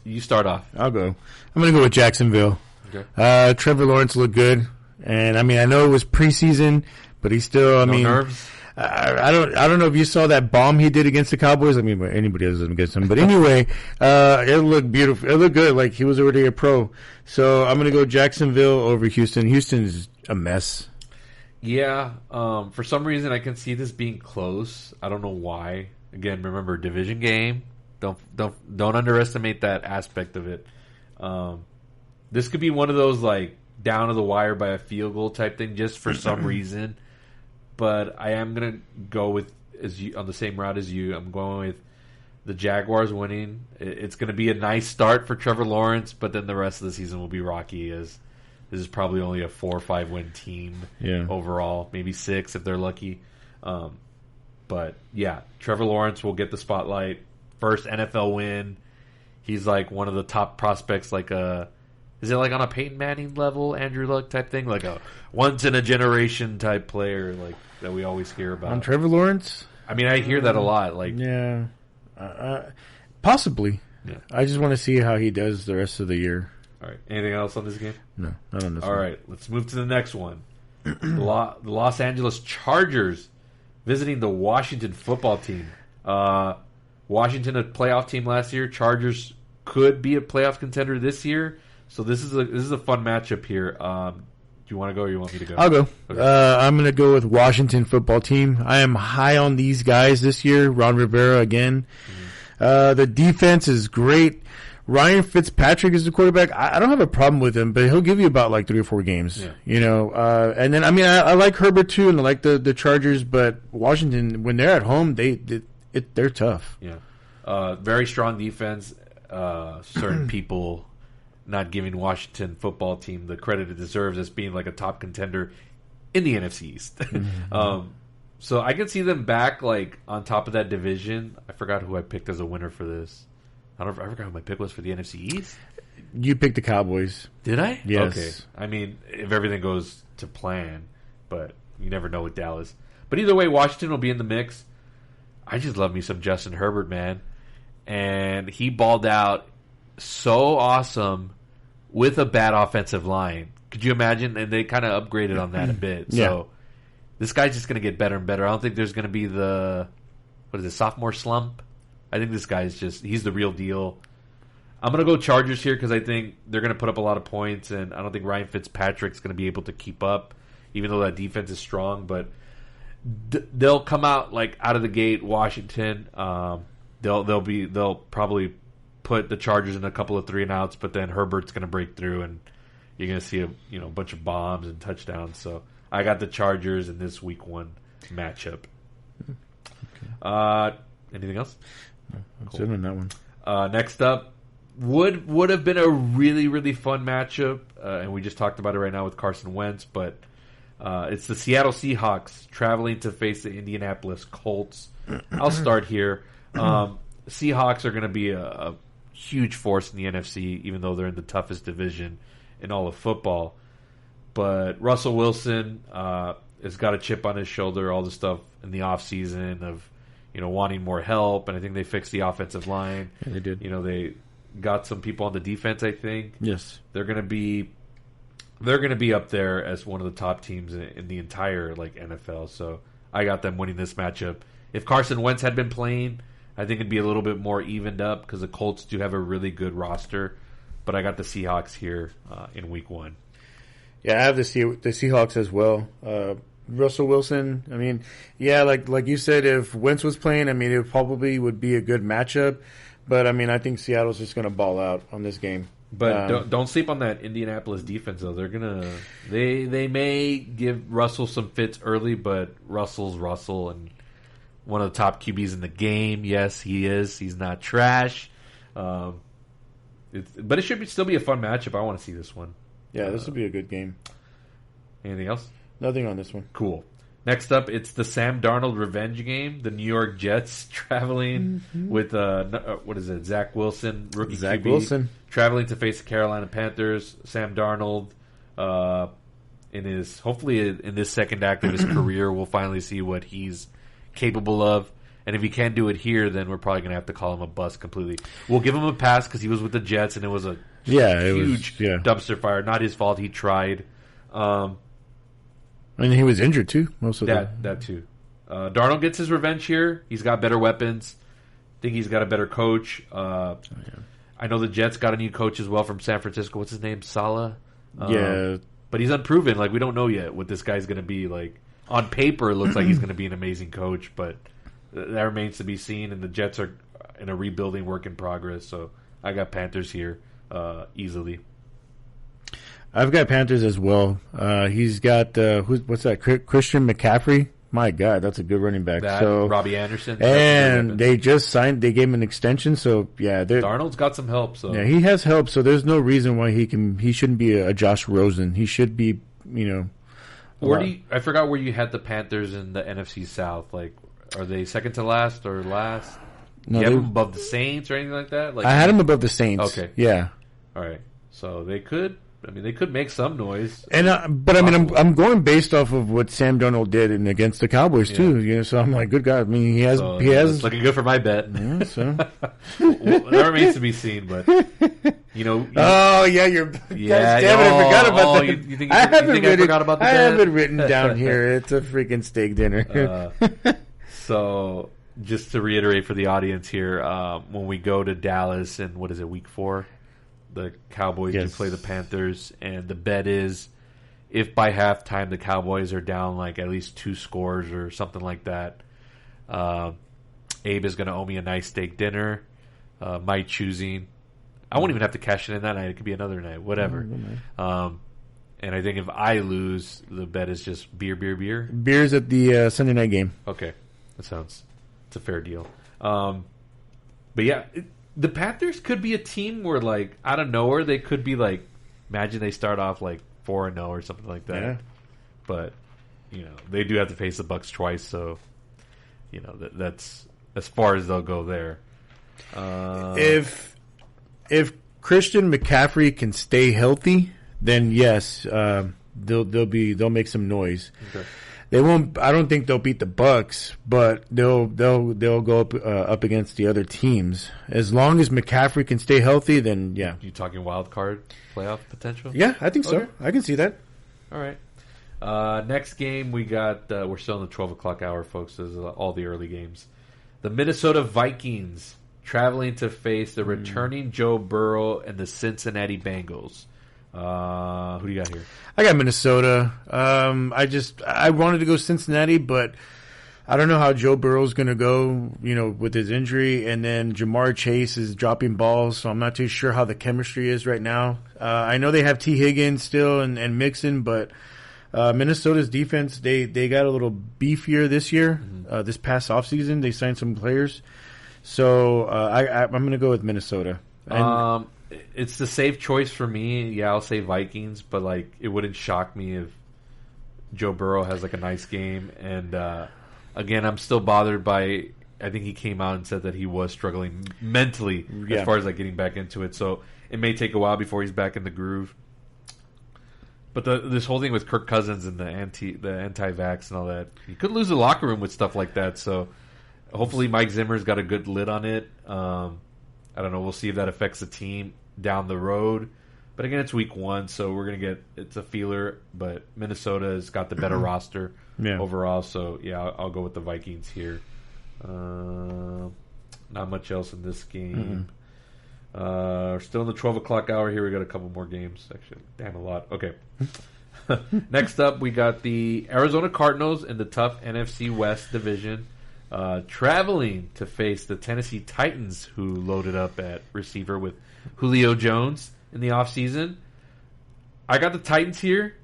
You start off. I'll go. I'm going to go with Jacksonville. Okay. Trevor Lawrence looked good, and I mean, I know it was preseason, but he's still. No nerves. I don't know if you saw that bomb he did against the Cowboys. I mean, anybody else doesn't get him, but anyway, it looked beautiful. It looked good, like he was already a pro. So I'm going to go Jacksonville over Houston. Houston is a mess. Yeah, for some reason I can see this being close. I don't know why. Again, remember division game. Don't underestimate that aspect of it. This could be one of those like down to the wire by a field goal type thing, just for some reason. But I am gonna go with on the same route as you. I'm going with the Jaguars winning. It's going to be a nice start for Trevor Lawrence, but then the rest of the season will be rocky as this is probably only a 4 or 5 win team overall, maybe 6 if they're lucky. But yeah, Trevor Lawrence will get the spotlight. First NFL win. He's like one of the top prospects. Like is it like on a Peyton Manning level, Andrew Luck type thing, like a once in a generation type player, like that we always hear about. On Trevor Lawrence, I mean, I hear that a lot. Like yeah. Possibly. Yeah. I just want to see how he does the rest of the year. All right. Anything else on this game? No, not on this one. All right. Let's move to the next one. The Los Angeles Chargers visiting the Washington football team. Washington, a playoff team last year. Chargers could be a playoff contender this year. So this is a fun matchup here. Do you want to go or you want me to go? I'll go. Okay. I'm going to go with Washington football team. I am high on these guys this year. Ron Rivera again. The defense is great. Ryan Fitzpatrick is the quarterback. I don't have a problem with him, but he'll give you about like 3 or 4 games. Yeah. You know, and then I like Herbert too, and I like the Chargers. But Washington, when they're at home, they're tough. Yeah, very strong defense. Certain people not giving Washington football team the credit it deserves as being like a top contender in the NFC East. So I can see them back like on top of that division. I forgot who I picked as a winner for this. I forgot who my pick was for the NFC East. You picked the Cowboys. Did I? Yes. Okay. I mean, if everything goes to plan, but you never know with Dallas. But either way, Washington will be in the mix. I just love me some Justin Herbert, man. And he balled out so awesome with a bad offensive line. Could you imagine? And they kind of upgraded on that a bit. Yeah. So this guy's just going to get better and better. I don't think there's going to be sophomore slump. I think this guy's he's the real deal. I'm going to go Chargers here because I think they're going to put up a lot of points, and I don't think Ryan Fitzpatrick's going to be able to keep up, even though that defense is strong. But they'll come out like out of the gate, Washington. They'll probably put the Chargers in a couple of 3-and-outs, but then Herbert's going to break through, and you're going to see a bunch of bombs and touchdowns. So I got the Chargers in this Week 1 matchup. Okay. Anything else? No, that's it on that one. Next up would have been a really, really fun matchup, and we just talked about it right now with Carson Wentz, but it's the Seattle Seahawks traveling to face the Indianapolis Colts. I'll start here. Seahawks are going to be a huge force in the NFC, even though they're in the toughest division in all of football. But Russell Wilson has got a chip on his shoulder, all the stuff in the offseason of wanting more help, and I think they fixed the offensive line. Yeah, they did. They got some people on the defense, I think. Yes. They're going to be up there as one of the top teams in the entire NFL. So I got them winning this matchup. If Carson Wentz had been playing, I think it'd be a little bit more evened up because the Colts do have a really good roster. But I got the Seahawks here in Week 1. Yeah, I have the Seahawks as well. Russell Wilson, I mean, yeah, like you said, if Wentz was playing, I mean, it probably would be a good matchup. But, I mean, I think Seattle's just going to ball out on this game. But don't sleep on that Indianapolis defense, though. They're gonna they may give Russell some fits early, but Russell's Russell and one of the top QBs in the game. Yes, he is. He's not trash. But it should still be a fun matchup. I want to see this one. Yeah, this will be a good game. Anything else? Nothing on this one. Cool. Next up, it's the Sam Darnold revenge game. The New York Jets traveling with Zach Wilson, rookie Zach QB, Wilson traveling to face the Carolina Panthers. Sam Darnold, hopefully in this second act of his career, we'll finally see what he's capable of. And if he can't do it here, then we're probably going to have to call him a bust completely. We'll give him a pass because he was with the Jets and it was a huge dumpster fire. Not his fault. He tried. And he was injured too, most of that too. Darnold gets his revenge here. He's got better weapons. I think he's got a better coach. I know the Jets got a new coach as well from San Francisco. What's his name? Saleh? but he's unproven. Like, we don't know yet what this guy's going to be. Like, on paper, it looks like he's going to be an amazing coach, but that remains to be seen. And the Jets are in a rebuilding work in progress. So I got Panthers here easily. I've got Panthers as well. He's got what's that? Christian McCaffrey. My God, that's a good running back. So Robbie Anderson, and they just signed. They gave him an extension. So yeah, Darnold's got some help. So yeah, he has help. So there's no reason why he shouldn't be a Josh Rosen. He should be, I forgot where you had the Panthers in the NFC South. Like, are they second to last or last? No, you have them above the Saints or anything like that? Like, I had them above the Saints. Okay, yeah. All right, so they could. I mean, they could make some noise. And but I mean, I'm going based off of what Sam Darnold did against the Cowboys too. So I'm like, good God. I mean, he has it's looking good for my bet. Yeah, so that remains to be seen. But oh yeah, yeah. Damn it, I forgot about that. You think I forgot about the bet? I have it written down here. It's a freaking steak dinner. So just to reiterate for the audience here, when we go to Dallas in what is it, week 4? The Cowboys do play the Panthers, and the bet is if by halftime the Cowboys are down like at least 2 scores or something like that, Abe is going to owe me a nice steak dinner. My choosing. I won't even have to cash it in that night. It could be another night, whatever. And I think if I lose, the bet is just beer. Beers at the Sunday night game. Okay, it's a fair deal. But yeah. The Panthers could be a team where, like, out of nowhere, they could be like, imagine they start off like 4-0 or something like that. Yeah. But they do have to face the Bucs twice, so that's as far as they'll go there. If Christian McCaffrey can stay healthy, then yes, they'll make some noise. Okay. They won't. I don't think they'll beat the Bucs, but they'll go up against the other teams. As long as McCaffrey can stay healthy, then yeah. You talking wild card playoff potential? Yeah, I think so. I can see that. All right. Next game we got. We're still in the 12 o'clock hour, folks. This is all the early games. The Minnesota Vikings traveling to face the returning Joe Burrow and the Cincinnati Bengals. Who do you got here? I got Minnesota. I wanted to go Cincinnati, but I don't know how Joe Burrow's going to go, with his injury. And then Jamar Chase is dropping balls, so I'm not too sure how the chemistry is right now. I know they have T. Higgins still and Mixon, but Minnesota's defense, they got a little beefier this year. This past offseason, they signed some players. So I'm going to go with Minnesota. It's the safe choice for me. Yeah, I'll say Vikings, but like it wouldn't shock me if Joe Burrow has like a nice game. And again, I'm still bothered by. I think he came out and said that he was struggling mentally as far as like getting back into it. So it may take a while before he's back in the groove. But this whole thing with Kirk Cousins and the anti-vax and all that, you could lose the locker room with stuff like that. So hopefully Mike Zimmer's got a good lid on it. I don't know. We'll see if that affects the team down the road. But again, it's week 1, so we're going to it's a feeler. But Minnesota has got the better roster overall. So, yeah, I'll go with the Vikings here. Not much else in this game. Still in the 12 o'clock hour here. We got a couple more games. Actually, damn, a lot. Okay. Next up, we got the Arizona Cardinals in the tough NFC West division. Traveling to face the Tennessee Titans, who loaded up at receiver with Julio Jones in the offseason. I got the Titans here.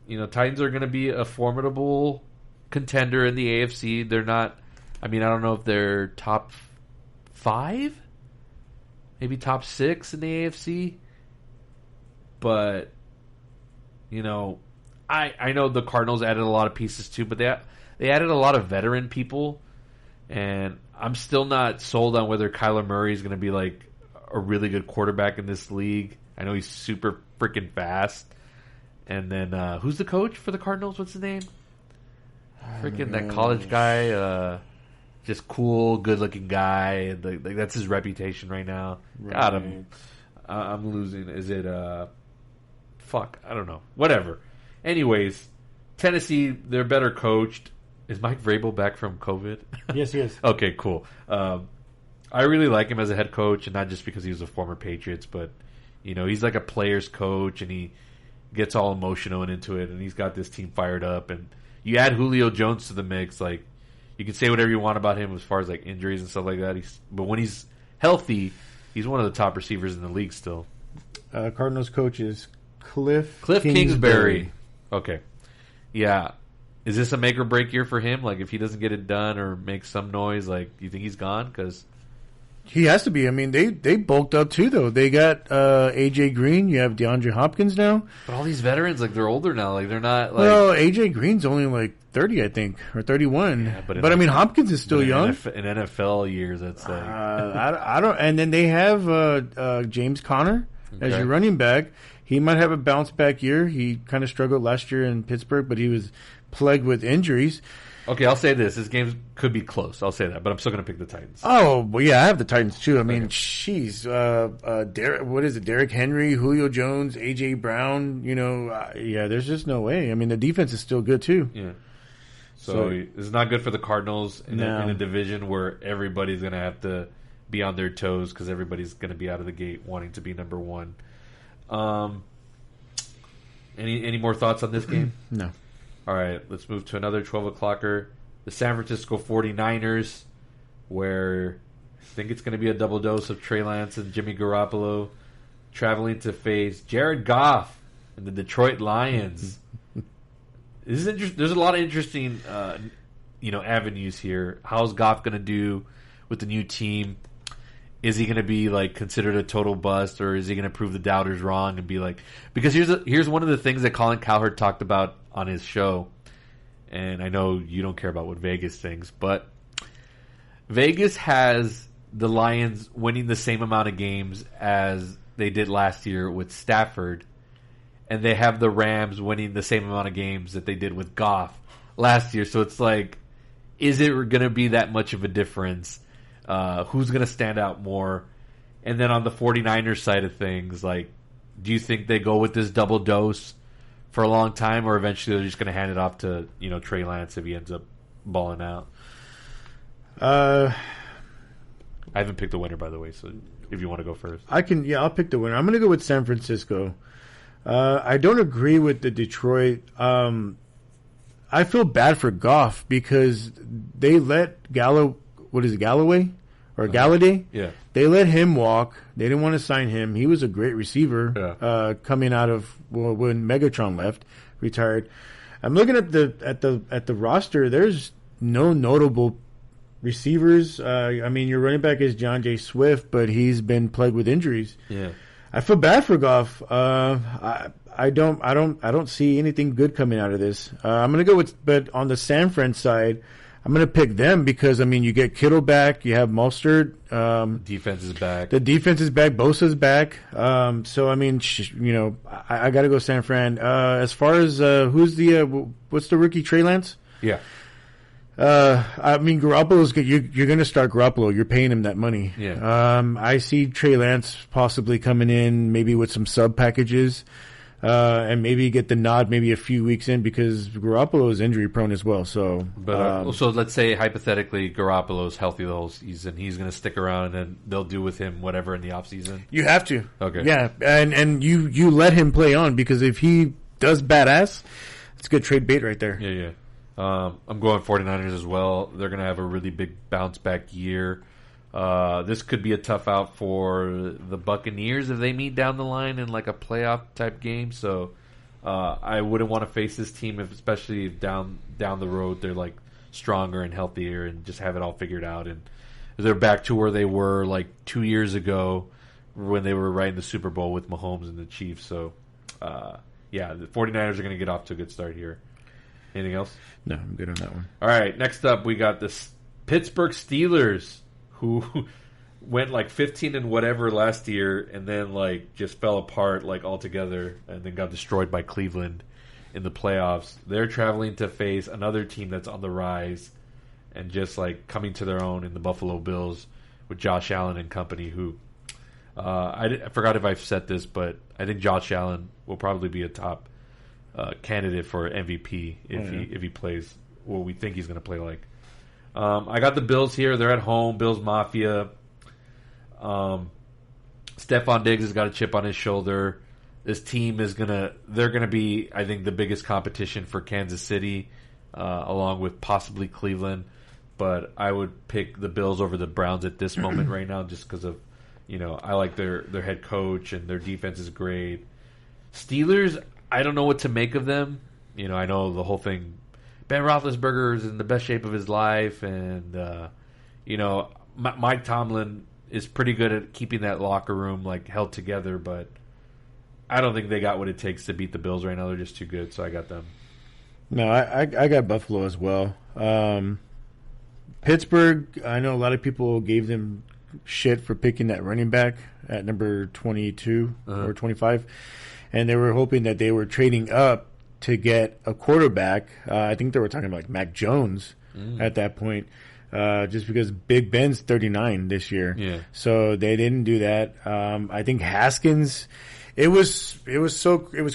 Titans are going to be a formidable contender in the AFC. They're not, I don't know if they're top 5, maybe top 6 in the AFC. But, I know the Cardinals added a lot of pieces too, but they added a lot of veteran people. And I'm still not sold on whether Kyler Murray is going to be like a really good quarterback in this league. I know he's super freaking fast. And then who's the coach for the Cardinals? What's his name? Freaking that college guy. Just cool, good-looking guy. That's his reputation right now. Right. God, I'm losing. Is it fuck? I don't know. Whatever. Anyways, Tennessee, they're better coached. Is Mike Vrabel back from COVID? Yes, he is. Okay, cool. I really like him as a head coach, and not just because he was a former Patriots, but he's like a player's coach, and gets all emotional and into it, and he's got this team fired up. And you add Julio Jones to the mix, like you can say whatever you want about him as far as like injuries and stuff like that. But when he's healthy, he's one of the top receivers in the league still. Cardinals coach is Cliff Kingsbury. Okay, yeah. Is this a make or break year for him? Like, if he doesn't get it done or make some noise, like, do you think he's gone? Because he has to be. I mean, they bulked up too, though. They got AJ Green. You have DeAndre Hopkins now. But all these veterans, like, they're older now. Like, they're not like. Well, AJ Green's only like 30, I think, or 31. Yeah, but I mean, Hopkins is still young. In NFL years, that's like. I don't. And then they have James Conner as your running back. He might have a bounce back year. He kind of struggled last year in Pittsburgh, but he was plagued with injuries. Okay, I'll say this. This game could be close. I'll say that, but I'm still going to pick the Titans. Oh, well, yeah, I have the Titans, too. I mean, jeez. What is it? Derrick Henry, Julio Jones, A.J. Brown. Yeah, there's just no way. I mean, the defense is still good, too. Yeah. So it's not good for the Cardinals in a division where everybody's going to have to be on their toes because everybody's going to be out of the gate wanting to be number one. Any more thoughts on this game? No. All right, let's move to another 12 o'clocker. The San Francisco 49ers, where I think it's going to be a double dose of Trey Lance and Jimmy Garoppolo traveling to face Jared Goff and the Detroit Lions. This is there's a lot of interesting avenues here. How's Goff going to do with the new team? Is he going to be like considered a total bust, or is he going to prove the doubters wrong and be like? Because here's one of the things that Colin Cowherd talked about on his show, and I know you don't care about what Vegas thinks, but Vegas has the Lions winning the same amount of games as they did last year with Stafford, and they have the Rams winning the same amount of games that they did with Goff last year. So it's like, is it going to be that much of a difference? Who's going to stand out more? And then on the 49ers side of things, like, do you think they go with this double dose for a long time, or eventually they're just going to hand it off to Trey Lance if he ends up balling out? I haven't picked a winner, by the way, so if you want to go first. I'll pick the winner. I'm going to go with San Francisco. I don't agree with the Detroit. I feel bad for Goff because they let Galloway? Or Galladay? Yeah. They let him walk. They didn't want to sign him. He was a great receiver coming out of when Megatron left, retired. I'm looking at the roster. There's no notable receivers. I mean, your running back is John J. Swift, but he's been plagued with injuries. Yeah. I feel bad for Goff. I don't see anything good coming out of this. I'm gonna go but on the San Fran side, I'm going to pick them because, I mean, you get Kittle back. You have Mostert. Defense is back. The defense is back. Bosa's back. So, I mean, I got to go San Fran. As far as what's the rookie, Trey Lance? Yeah. I mean, Garoppolo's good. You're going to start Garoppolo. You're paying him that money. Yeah. I see Trey Lance possibly coming in maybe with some sub packages. And maybe get the nod maybe a few weeks in because Garoppolo is injury prone as well. So, so let's say hypothetically Garoppolo's healthy the whole season. He's going to stick around, and they'll do with him whatever in the offseason. You have to. Okay. Yeah, and you let him play on because if he does badass, it's good trade bait right there. Yeah. I'm going 49ers as well. They're going to have a really big bounce back year. This could be a tough out for the Buccaneers if they meet down the line in like a playoff type game. So I wouldn't want to face this team, especially if down the road they're like stronger and healthier and just have it all figured out. And they're back to where they were like 2 years ago when they were right in the Super Bowl with Mahomes and the Chiefs. So the 49ers are going to get off to a good start here. Anything else? No, I'm good on that one. All right, next up we got the Pittsburgh Steelers, who went like 15 and whatever last year and then like just fell apart like altogether and then got destroyed by Cleveland in the playoffs. They're traveling to face another team that's on the rise and just like coming to their own in the Buffalo Bills with Josh Allen and company, who I forgot if I've said this, but I think Josh Allen will probably be a top candidate for MVP if he plays what we think he's going to play like. I got the Bills here. They're at home. Bills Mafia. Stephon Diggs has got a chip on his shoulder. this team they're gonna be, I think, the biggest competition for Kansas City, along with possibly Cleveland. But I would pick the Bills over the Browns at this moment right now, just because of, I like their head coach and their defense is great. Steelers, I don't know what to make of them. I know the whole thing. Ben Roethlisberger is in the best shape of his life, and Mike Tomlin is pretty good at keeping that locker room held together. But I don't think they got what it takes to beat the Bills right now. They're just too good, so I got them. No, I got Buffalo as well. Pittsburgh, I know a lot of people gave them shit for picking that running back at number 22 or 25, and they were hoping that they were trading up to get a quarterback. I think they were talking about Mac Jones at that point, just because Big Ben's 39 this year. Yeah. So they didn't do that. I think Haskins, it was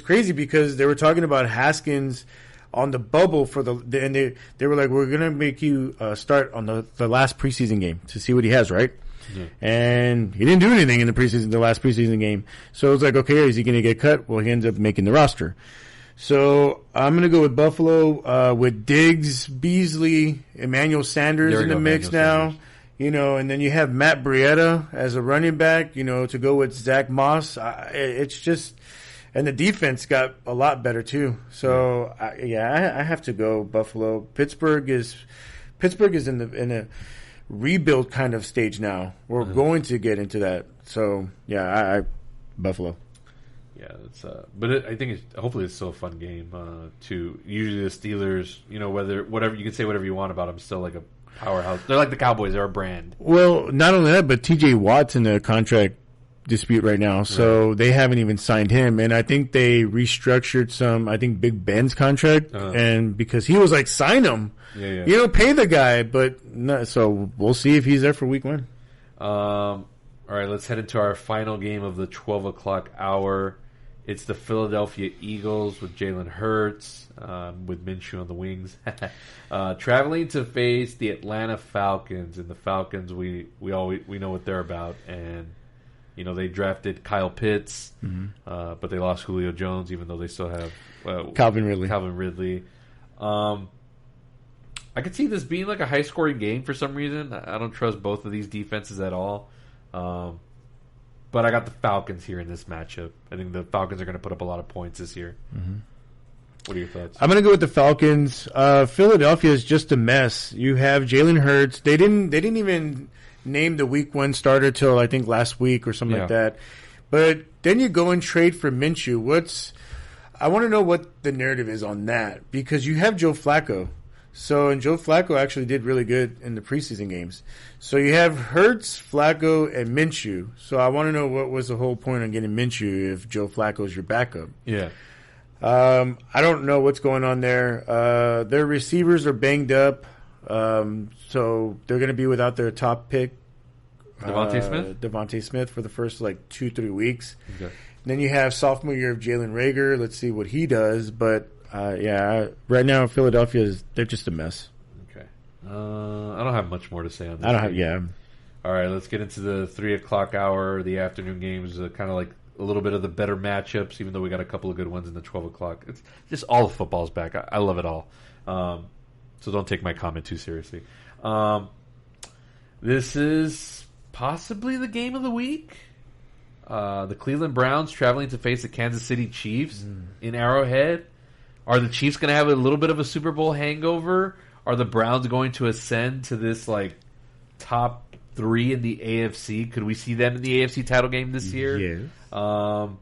crazy because they were talking about Haskins on the bubble and they were like, we're going to make you start on the last preseason game to see what he has, right? Yeah. And he didn't do anything in the last preseason game. So it was like, okay, is he going to get cut? Well, he ends up making the roster. So I'm going to go with Buffalo with Diggs, Beasley, Emmanuel Sanders in the mix now. And then you have Matt Breida as a running back, to go with Zach Moss. It's just, and the defense got a lot better too. So I have to go Buffalo. Pittsburgh is in a rebuild kind of stage now. We're going to get into that. So I Buffalo. Yeah, but I think hopefully it's still a fun game. Usually the Steelers, whatever you can say whatever you want about them, still like a powerhouse. They're like the Cowboys. They're a brand. Well, not only that, but T.J. Watt's in a contract dispute right now, so they haven't even signed him. And I think they restructured Big Ben's contract, and because he was like, sign him, pay the guy, but no, so we'll see if he's there for week 1. All right, let's head into our final game of the 12 o'clock hour. It's the Philadelphia Eagles with Jalen Hurts, with Minshew on the wings, traveling to face the Atlanta Falcons. And the Falcons, we know what they're about, and they drafted Kyle Pitts, but they lost Julio Jones, even though they still have Calvin Ridley. I could see this being like a high scoring game for some reason. I don't trust both of these defenses at all. But I got the Falcons here in this matchup. I think the Falcons are going to put up a lot of points this year. What are your thoughts? I'm going to go with the Falcons. Philadelphia is just a mess. You have Jalen Hurts. They didn't even name the week 1 starter till I think last week or something like that. But then you go and trade for Minshew. I want to know what the narrative is on that, because you have Joe Flacco. And Joe Flacco actually did really good in the preseason games. So you have Hurts, Flacco, and Minshew. So I want to know what was the whole point on getting Minshew if Joe Flacco is your backup. Yeah. I don't know what's going on there. Their receivers are banged up. So they're going to be without their top pick. Devontae Smith for the first 2-3 weeks. Okay. Then you have sophomore year of Jalen Reagor. Let's see what he does. But right now Philadelphia they're just a mess. Okay. I don't have much more to say on this. All right, let's get into the 3 o'clock hour, the afternoon games, kind of like a little bit of the better matchups, even though we got a couple of good ones in the 12 o'clock. It's just all of football's back. I love it all. So don't take my comment too seriously. This is possibly the game of the week. The Cleveland Browns traveling to face the Kansas City Chiefs in Arrowhead. Are the Chiefs going to have a little bit of a Super Bowl hangover? Are the Browns going to ascend to this top 3 in the AFC? Could we see them in the AFC title game this year? Yes. I'll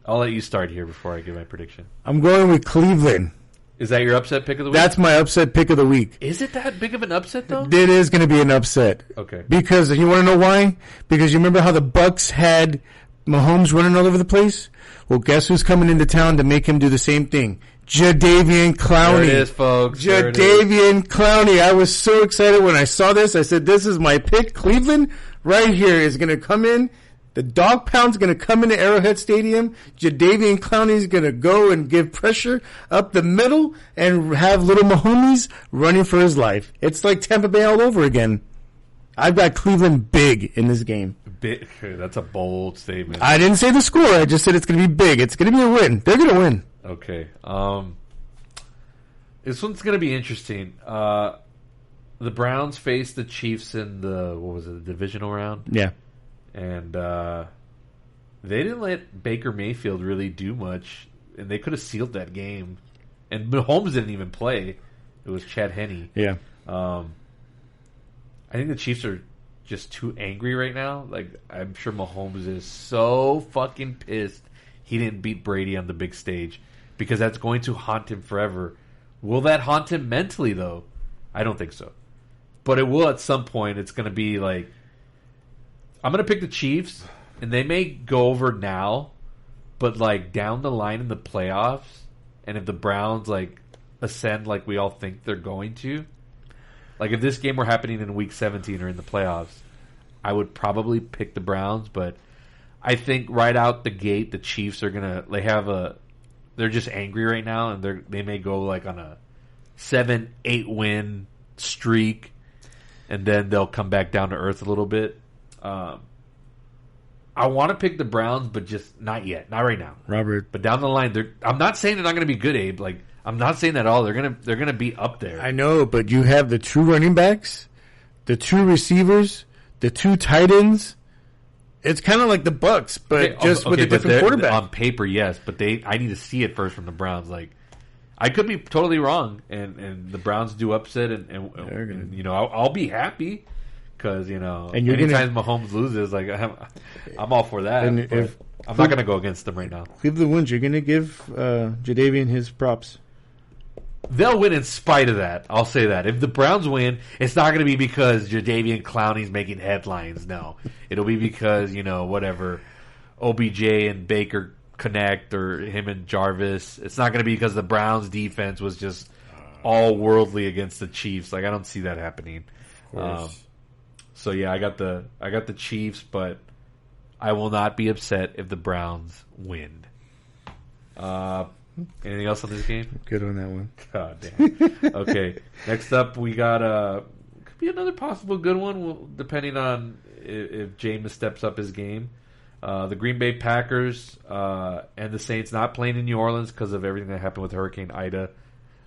let you start here before I give my prediction. I'm going with Cleveland. Is that your upset pick of the week? That's my upset pick of the week. Is it that big of an upset, though? It is going to be an upset. Okay. Because, you want to know why? Because you remember how the Bucs had Mahomes running all over the place? Well, guess who's coming into town to make him do the same thing? Jadeveon Clowney. There it is, folks. Jadeveon Clowney. I was so excited when I saw this. I said, this is my pick. Cleveland right here is going to come in. The dog pound's going to come into Arrowhead Stadium. Jadeveon Clowney's going to go and give pressure up the middle and have little Mahomes running for his life. It's like Tampa Bay all over again. I've got Cleveland big in this game. big. That's a bold statement. I didn't say the score. I just said it's going to be big. It's going to be a win. They're going to win. Okay. This one's going to be interesting. The Browns faced the Chiefs in the divisional round? Yeah. And they didn't let Baker Mayfield really do much, and they could have sealed that game. And Mahomes didn't even play. It was Chad Henne. Yeah. I think the Chiefs are just too angry right now. Like, I'm sure Mahomes is so fucking pissed he didn't beat Brady on the big stage, because that's going to haunt him forever. Will that haunt him mentally, though? I don't think so. But it will at some point. It's going to be like, I'm going to pick the Chiefs, and they may go over now, but like down the line in the playoffs, and if the Browns like ascend like we all think they're going to, like if this game were happening in week 17 or in the playoffs, I would probably pick the Browns. But I think right out the gate, the Chiefs are they're just angry right now, and they may go like on a 7-8 win streak, and then they'll come back down to earth a little bit. I want to pick the Browns, but just not yet, not right now, Robert. But down the line, I'm not saying they're not going to be good, Abe. Like, I'm not saying that at all. They're gonna be up there. I know, but you have the two running backs, the two receivers, the two tight ends. It's kind of like the Bucks, but with a different quarterback. On paper, yes, but I need to see it first from the Browns. Like, I could be totally wrong, and the Browns do upset, and you know, I'll be happy because, you know, and anytime Mahomes loses, like I'm all for that. And I'm not going to go against them right now. Cleveland wins, you're going to give Jadeveon his props. They'll win in spite of that. I'll say that. If the Browns win, it's not going to be because Jadeveon Clowney's making headlines. No. It'll be because, you know, whatever, OBJ and Baker connect, or him and Jarvis. It's not going to be because the Browns defense was just all worldly against the Chiefs. Like, I don't see that happening. So yeah, I got the Chiefs, but I will not be upset if the Browns win. Anything else on this game? Good on that one. God damn. Okay. Next up, we got could be another possible good one, depending on if Jameis steps up his game. The Green Bay Packers and the Saints not playing in New Orleans because of everything that happened with Hurricane Ida.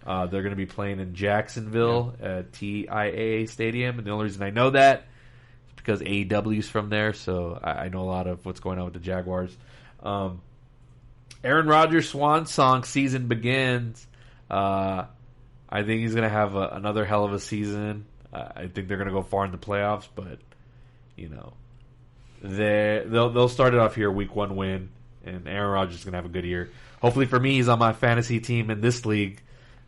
They're going to be playing in Jacksonville at TIAA Stadium, and the only reason I know that is because AEW's from there, so I know a lot of what's going on with the Jaguars. Aaron Rodgers' swan song season begins. I think he's going to have another hell of a season. I think they're going to go far in the playoffs, but you know, they'll start it off here, week 1 win, and Aaron Rodgers is going to have a good year. Hopefully for me, he's on my fantasy team in this league,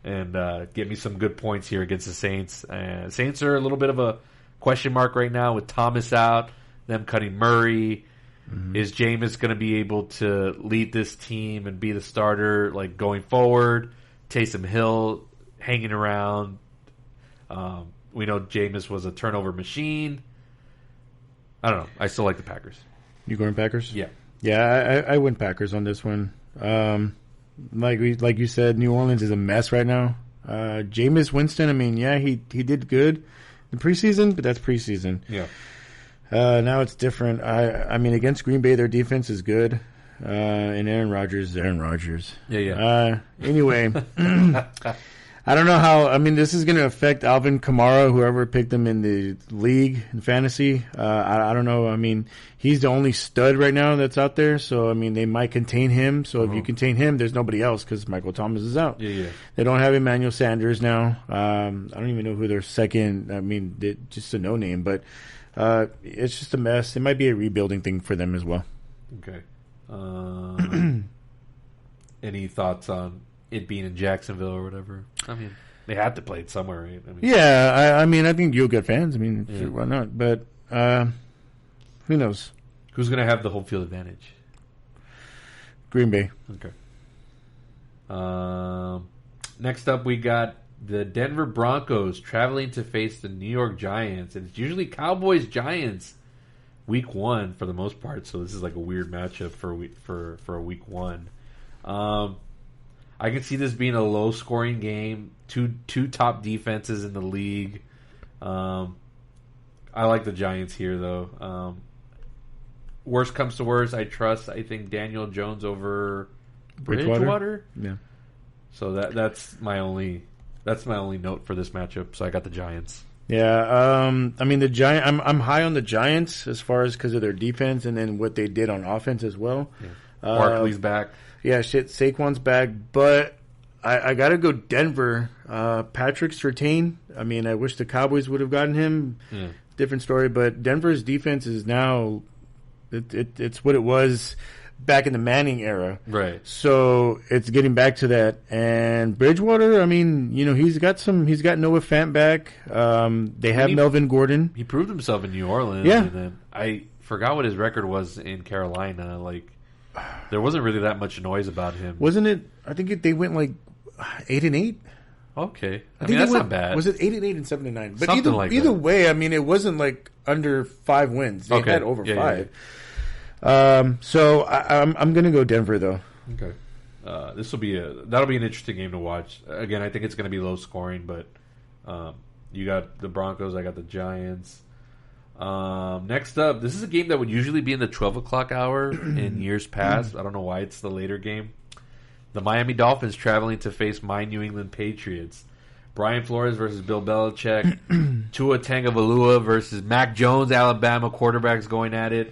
and get me some good points here against the Saints. Saints are a little bit of a question mark right now with Thomas out, them cutting Murray. Mm-hmm. Is Jameis going to be able to lead this team and be the starter, like, going forward? Taysom Hill hanging around. We know Jameis was a turnover machine. I don't know. I still like the Packers. You going Packers? Yeah. Yeah, I went Packers on this one. Like you said, New Orleans is a mess right now. Jameis Winston, I mean, yeah, he did good in preseason, but that's preseason. Yeah. Now it's different. I mean, against Green Bay, their defense is good. And Aaron Rodgers is Aaron Rodgers. Yeah. Anyway, I don't know how. I mean, this is going to affect Alvin Kamara, whoever picked him in the league in fantasy. I don't know. I mean, he's the only stud right now that's out there. So, I mean, they might contain him. So, if you contain him, there's nobody else because Michael Thomas is out. Yeah. They don't have Emmanuel Sanders now. I don't even know who their second. I mean, just a no name, but. It's just a mess. It might be a rebuilding thing for them as well. Okay. Any thoughts on it being in Jacksonville or whatever? I mean, they had to play it somewhere, right? I mean, yeah, I mean, I think you'll get fans. I mean, sure, why not? But who knows? Who's going to have the home field advantage? Green Bay. Okay. Next up, we got the Denver Broncos traveling to face the New York Giants, and it's usually Cowboys-Giants week 1 for the most part. So this is like a weird matchup for a week 1. I can see this being a low-scoring game. Two top defenses in the league. I like the Giants here, though. worst comes to worst, I think Daniel Jones over Bridgewater. Yeah. So that's my only note for this matchup. So I got the Giants. Yeah, I mean I'm high on the Giants as far as because of their defense and then what they did on offense as well. Yeah. Barkley's back. Yeah, Saquon's back, but I got to go Denver. Patrick Surtain. I mean, I wish the Cowboys would have gotten him. Yeah. Different story, but Denver's defense is now it's what it was back in the Manning era. Right. So it's getting back to that. And Bridgewater, I mean, he's got Noah Fant back. They have Melvin Gordon. He proved himself in New Orleans. Yeah. And then I forgot what his record was in Carolina. Like, there wasn't really that much noise about him. Wasn't it? I think they went like 8-8. Okay. I think mean, that's went, not bad. Was it 8-8 and 7-9? But Something like either that. way, I mean, it wasn't like under 5 wins. They had over 5. Yeah. So I'm going to go Denver though. Okay. That'll be an interesting game to watch. Again, I think it's going to be low scoring, but you got the Broncos, I got the Giants. Next up, this is a game that would usually be in the 12 o'clock hour in years past. I don't know why it's the later game. The Miami Dolphins traveling to face my New England Patriots. Brian Flores versus Bill Belichick. Tua Tagovailoa versus Mac Jones, Alabama quarterbacks going at it.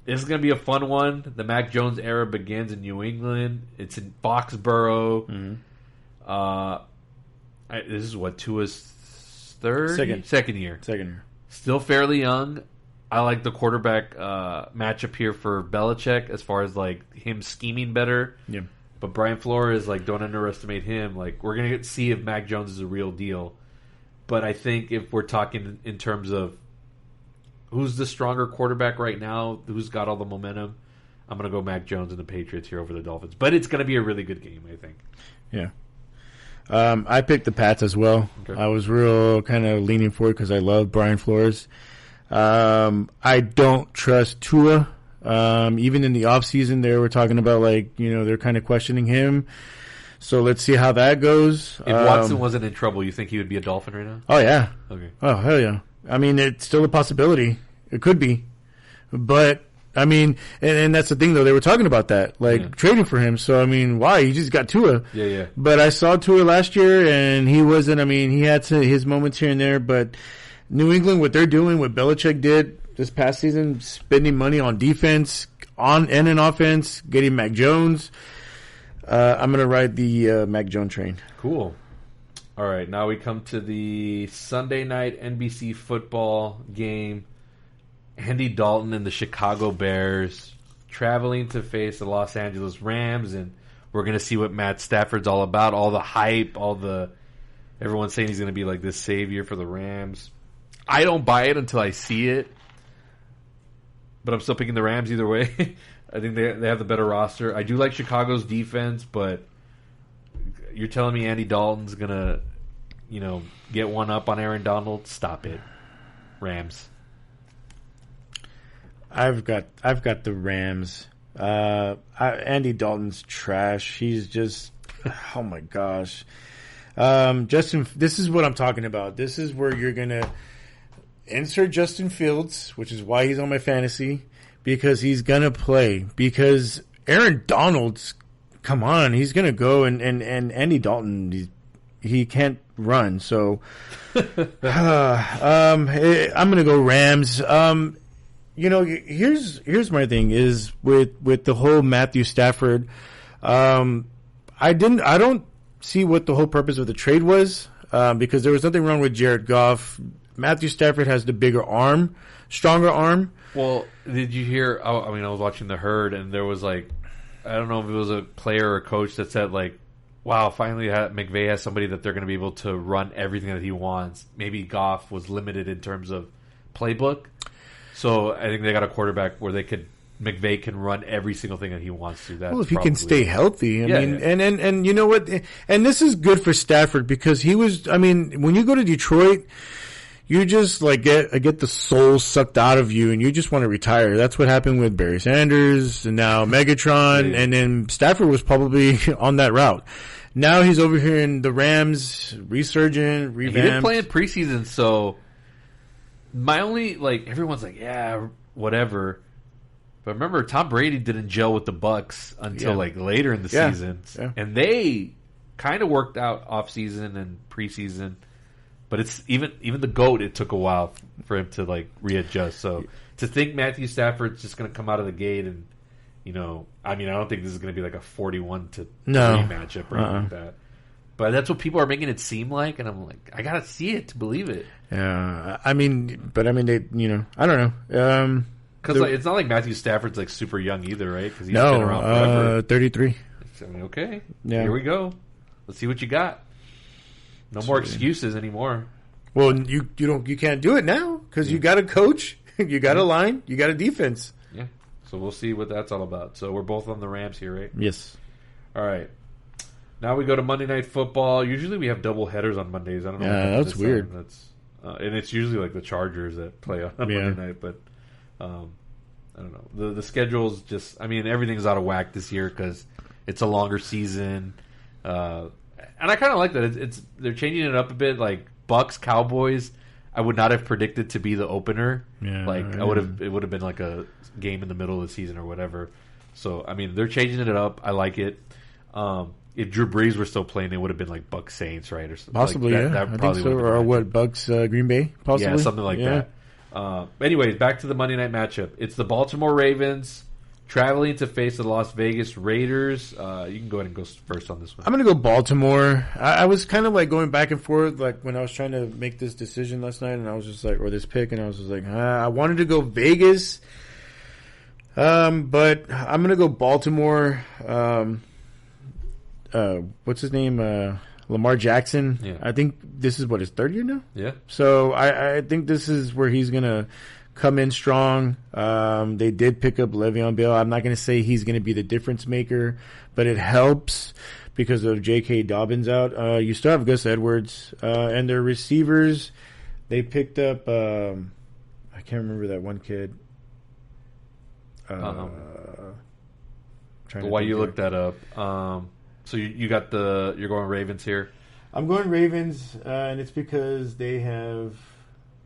This is going to be a fun one. The Mac Jones era begins in New England. It's in Foxborough. This is what, Tua's second year. Still fairly young. I like the quarterback matchup here for Belichick as far as like him scheming better. Yeah. But Brian Flores, like, don't underestimate him. Like, we're gonna see if Mac Jones is a real deal. But I think if we're talking in terms of who's the stronger quarterback right now, who's got all the momentum, I'm gonna go Mac Jones and the Patriots here over the Dolphins. But it's gonna be a really good game, I think. Yeah. I picked the Pats as well. Okay. I was real kind of leaning for it because I love Brian Flores. I don't trust Tua. Even in the offseason, they were talking about, like, they're kind of questioning him. So let's see how that goes. If Watson wasn't in trouble, you think he would be a Dolphin right now? Oh, yeah. Okay. Oh, hell yeah. I mean, it's still a possibility. It could be. But, I mean, and that's the thing, though. They were talking about that, trading for him. So, I mean, why? He just got Tua. Yeah. But I saw Tua last year, and he wasn't. I mean, he had his moments here and there. But New England, what they're doing, what Belichick did this past season, spending money on defense, and in offense, getting Mac Jones. I'm going to ride the Mac Jones train. Cool. All right, now we come to the Sunday night NBC football game. Andy Dalton and the Chicago Bears traveling to face the Los Angeles Rams, and we're going to see what Matt Stafford's all about. All the hype, everyone's saying he's going to be like this savior for the Rams. I don't buy it until I see it, but I'm still picking the Rams either way. I think they have the better roster. I do like Chicago's defense, but you're telling me Andy Dalton's going to, get one up on Aaron Donald? Stop it. Rams. I've got the Rams. Andy Dalton's trash. He's just, oh my gosh. Justin, this is what I'm talking about. This is where you're going to insert Justin Fields, which is why he's on my fantasy, because he's going to play. Because Aaron Donald's, come on, he's going to go, and Andy Dalton, he can't run. So I'm going to go Rams. Here's my thing is with the whole Matthew Stafford. I don't see what the whole purpose of the trade was, because there was nothing wrong with Jared Goff. Matthew Stafford has the bigger arm, stronger arm. Well, did you hear? I was watching The Herd, and there was I don't know if it was a player or a coach that said wow, finally McVay has somebody that they're going to be able to run everything that he wants. Maybe Goff was limited in terms of playbook. So I think they got a quarterback where McVay can run every single thing that he wants to. That's if he can stay healthy. I mean, and you know what? And this is good for Stafford because when you go to Detroit, you just get the soul sucked out of you and you just want to retire. That's what happened with Barry Sanders and now Megatron. And then Stafford was probably on that route. Now he's over here in the Rams, revamped. He didn't play in preseason, so my only, everyone's yeah, whatever. But remember, Tom Brady didn't gel with the Bucs until like later in the season, and they kind of worked out off season and preseason. But it's even the GOAT. It took a while for him to like readjust. So to think Matthew Stafford's just going to come out of the gate and I don't think this is going to be like a 41-3 matchup or anything like that. But that's what people are making it seem like, and I'm like, I gotta see it to believe it. Yeah, they, I don't know. Because it's not like Matthew Stafford's like super young either, right? Because he's been around forever. 33. Okay, here we go. Let's see what you got. No more excuses anymore. Well, you can't do it now because you got a coach, you got a line, you got a defense. Yeah. So we'll see what that's all about. So we're both on the Rams here, right? Yes. All right. Now we go to Monday Night Football. Usually we have double headers on Mondays. I don't know. Yeah, that's weird. And it's usually like the Chargers that play on Monday night, but I don't know. The schedule's just. I mean, everything's out of whack this year because it's a longer season, and I kind of like that. They're changing it up a bit. Like Bucks Cowboys, I would not have predicted to be the opener. Yeah, it would have been like a game in the middle of the season or whatever. So I mean, they're changing it up. I like it. If Drew Brees were still playing, it would have been like Bucks Saints, right? Or something. Possibly, like that I think so. Or what, Bucks Green Bay? Possibly, yeah, something like that. Anyways, back to the Monday night matchup. It's the Baltimore Ravens traveling to face the Las Vegas Raiders. You can go ahead and go first on this one. I'm going to go Baltimore. I was kind of like going back and forth, like when I was trying to make this decision last night, and I was just like, or this pick, and I was just like, I wanted to go Vegas, but I'm going to go Baltimore. What's his name? Lamar Jackson. Yeah. I think this is his third year now. Yeah. So I think this is where he's gonna come in strong. They did pick up Le'Veon Bell. I'm not gonna say he's gonna be the difference maker, but it helps because of J.K. Dobbins out. You still have Gus Edwards and their receivers. They picked up. I can't remember that one kid. While you look that up. So you're going Ravens here. I'm going Ravens, and it's because they have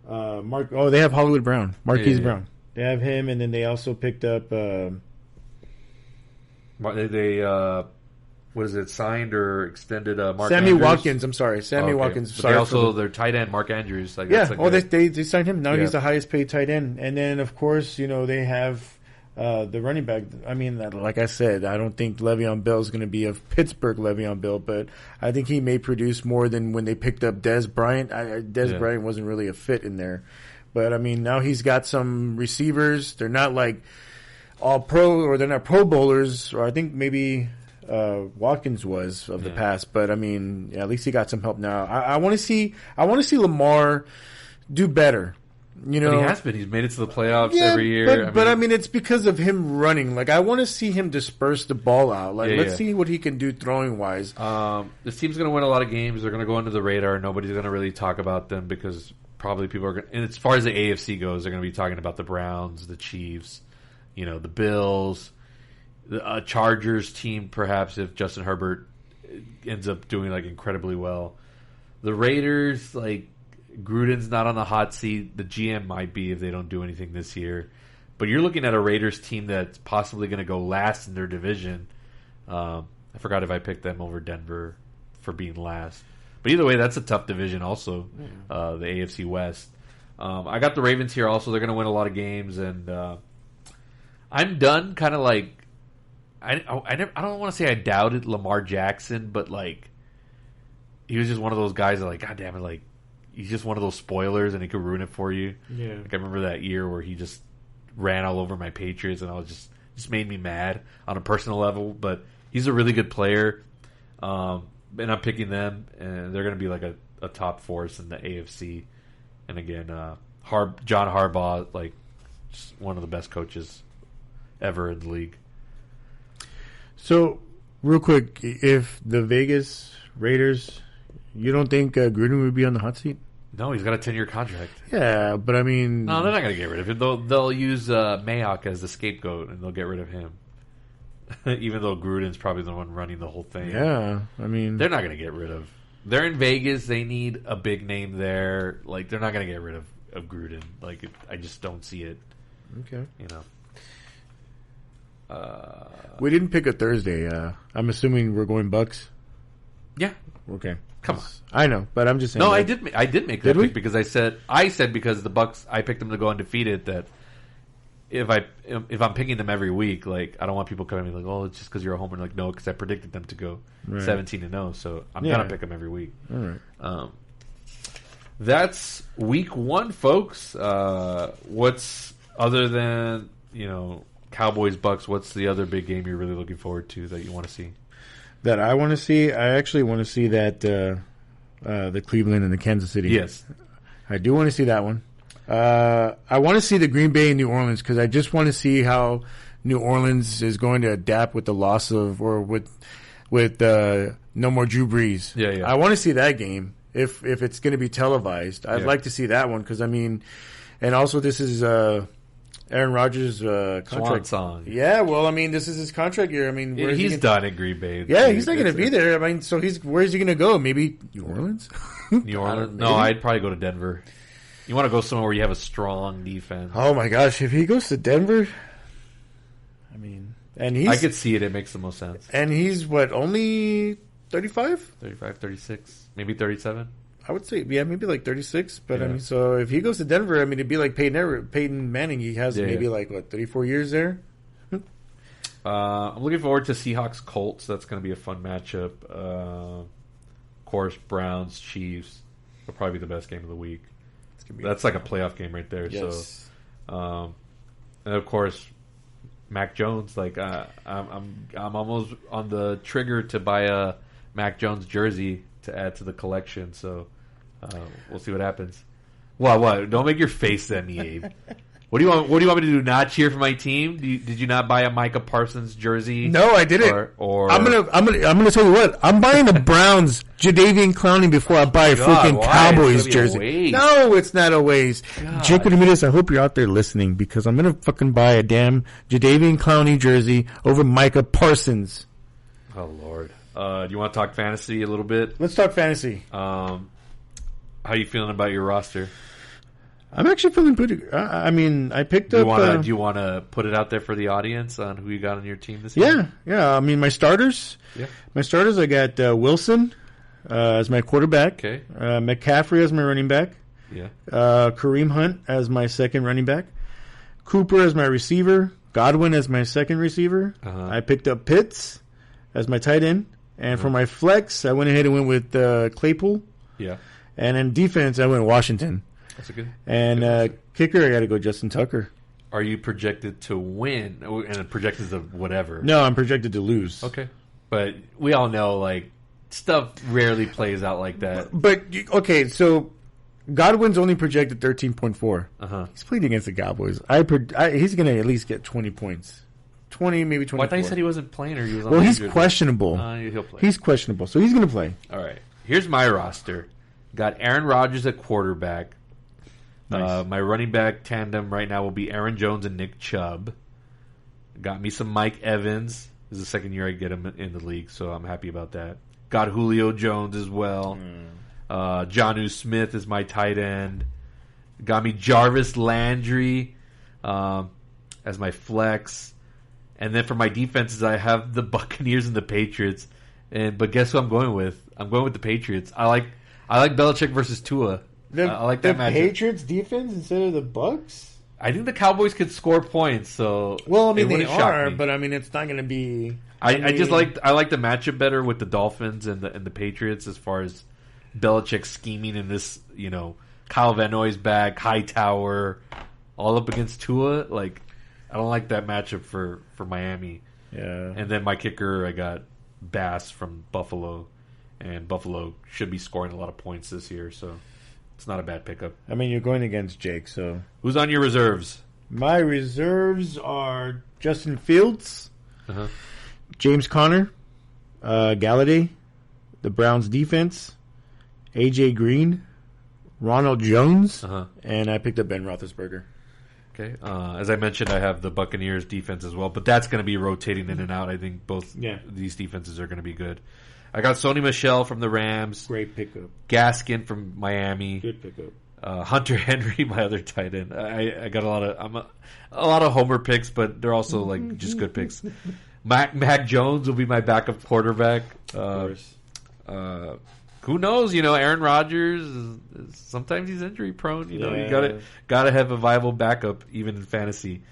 they have Hollywood Brown, Marquise Brown. They have him, and then they also picked up. What is it? Signed or extended? Mark Sammy Andrews? Watkins. I'm sorry, Sammy Watkins. But Sorry, their tight end Mark Andrews. Like, yeah. They signed him. Now he's the highest paid tight end, and then of course they have. The running back, I mean, like I said, I don't think Le'Veon Bell is going to be a Pittsburgh Le'Veon Bell, but I think he may produce more than when they picked up Dez Bryant. Dez Bryant wasn't really a fit in there. But, I mean, now he's got some receivers. They're not like all pro, or they're not pro bowlers, or I think maybe Watkins was of the past. But, I mean, at least he got some help now. I want to see Lamar do better. But he has been. He's made it to the playoffs every year. But I mean, it's because of him running. Like, I want to see him disperse the ball out. Like, let's see what he can do throwing wise. This team's going to win a lot of games. They're going to go under the radar. Nobody's going to really talk about them because probably people are going. And as far as the AFC goes, they're going to be talking about the Browns, the Chiefs, the Bills, the Chargers team. Perhaps if Justin Herbert ends up doing like incredibly well, the Raiders like. Gruden's not on the hot seat. The GM might be if they don't do anything this year. But you're looking at a Raiders team that's possibly going to go last in their division. I forgot if I picked them over Denver for being last. But either way, that's a tough division also, the AFC West. I got the Ravens here also. They're going to win a lot of games. And I'm done kind of like... I don't want to say I doubted Lamar Jackson, but like he was just one of those guys that like, God damn it, like he's just one of those spoilers, and he could ruin it for you. Yeah. Like I remember that year where he just ran all over my Patriots, and I was just made me mad on a personal level. But he's a really good player, and I'm picking them, and they're going to be like a top force in the AFC. And again, John Harbaugh, like just one of the best coaches ever in the league. So, real quick, if the Vegas Raiders, you don't think Gruden would be on the hot seat? No, he's got a 10-year contract. Yeah, but I mean... No, they're not going to get rid of him. They'll use Mayock as the scapegoat, and they'll get rid of him. Even though Gruden's probably the one running the whole thing. Yeah, I mean... They're not going to get rid of... They're in Vegas. They need a big name there. Like, they're not going to get rid of Gruden. Like, I just don't see it. Okay. You know. We didn't pick a Thursday. I'm assuming we're going Bucks. Yeah. Okay. Come on. I know, but I'm just saying. No, I did make that Did we? pick because I said because the Bucks, I picked them to go undefeated. That if I'm picking them every week, like I don't want people coming to me like, oh, it's just because you're a homer. Like, no, because I predicted them to go 17-0, so I'm gonna pick them every week. All right. That's week 1, folks. What's other than Cowboys Bucks? What's the other big game you're really looking forward to that you want to see? That I want to see. I actually want to see that the Cleveland and the Kansas City. Yes, I do want to see that one. I want to see the Green Bay and New Orleans because I just want to see how New Orleans is going to adapt with the loss of or with no more Drew Brees. Yeah. I want to see that game if it's going to be televised. I'd like to see that one because and also this is Aaron Rodgers' contract. Swan song. Yeah, well, this is his contract year. He's done at Green Bay. Yeah, he's not going to be there. So where's he going to go? Maybe New Orleans? New Orleans? No, I'd probably go to Denver. You want to go somewhere where you have a strong defense. Oh my gosh, if he goes to Denver, I could see it. It makes the most sense. And he's only 35? 35, 36, maybe 37. I would say, maybe like 36. But so if he goes to Denver, it'd be like Peyton Manning. He has maybe 34 years there. I'm looking forward to Seahawks Colts. That's going to be a fun matchup. Of course, Browns Chiefs will probably be the best game of the week. That's like a playoff game right there. Yes. So, and of course, Mac Jones. I'm almost on the trigger to buy a Mac Jones jersey to add to the collection. So. We'll see what happens. What? Don't make your face at me, Abe. What do you want? What do you want me to do? Not cheer for my team? Did you not buy a Micah Parsons jersey? No, I didn't. Or I'm gonna tell you what. I'm buying the Browns Jadeveon Clowney before I buy a freaking Cowboys jersey. No, it's not a waste. Jacob Ramirez, I hope you're out there listening because I'm gonna fucking buy a damn Jadeveon Clowney jersey over Micah Parsons. Oh Lord. Do you want to talk fantasy a little bit? Let's talk fantasy. How are you feeling about your roster? I'm actually feeling pretty. I picked up. Do you want to put it out there for the audience on who you got on your team this year? Yeah. My starters. Yeah. My starters. I got Wilson as my quarterback. Okay. McCaffrey as my running back. Yeah. Kareem Hunt as my second running back. Cooper as my receiver. Godwin as my second receiver. I picked up Pitts as my tight end, and for my flex, I went ahead and went with Claypool. Yeah. And in defense, I went Washington. That's a good. And kicker, I got to go Justin Tucker. Are you projected to win? And projected to whatever? No, I'm projected to lose. Okay. But we all know, stuff rarely plays out like that. But okay, so Godwin's only projected 13.4. He's played against the Cowboys. He's going to at least get 20 points. 20, maybe 24. Well, I thought you said he wasn't playing or he was on he's questionable. He'll play. He's questionable, so he's going to play. All right. Here's my roster. Got Aaron Rodgers at quarterback. Nice. My running back tandem right now will be Aaron Jones and Nick Chubb. Got me some Mike Evans. This is the second year I get him in the league, so I'm happy about that. Got Julio Jones as well. Jonnu Smith is my tight end. Got me Jarvis Landry as my flex. And then for my defenses, I have the Buccaneers and the Patriots. But guess who I'm going with? I'm going with the Patriots. I like Belichick versus Tua. I like that matchup. The Patriots defense instead of the Bucs? I think the Cowboys could score points. So they are, but it's not going to be. I like the matchup better with the Dolphins and the Patriots as far as Belichick scheming in this. Kyle Van Noy's back, Hightower, all up against Tua. I don't like that matchup for Miami. Yeah, and then my kicker, I got Bass from Buffalo. And Buffalo should be scoring a lot of points this year, so it's not a bad pickup. You're going against Jake, so... Who's on your reserves? My reserves are Justin Fields, James Conner, Galladay, the Browns defense, A.J. Green, Ronald Jones, and I picked up Ben Roethlisberger. Okay. As I mentioned, I have the Buccaneers defense as well, but that's going to be rotating in and out. I think both these defenses are going to be good. I got Sony Michel from the Rams. Great pickup. Gaskin from Miami. Good pickup. Hunter Henry, my other tight end. I got a lot of homer picks, but they're also like just good picks. Mac Jones will be my backup quarterback. Of course. Who knows? Aaron Rodgers. Sometimes he's injury prone. You gotta have a viable backup even in fantasy.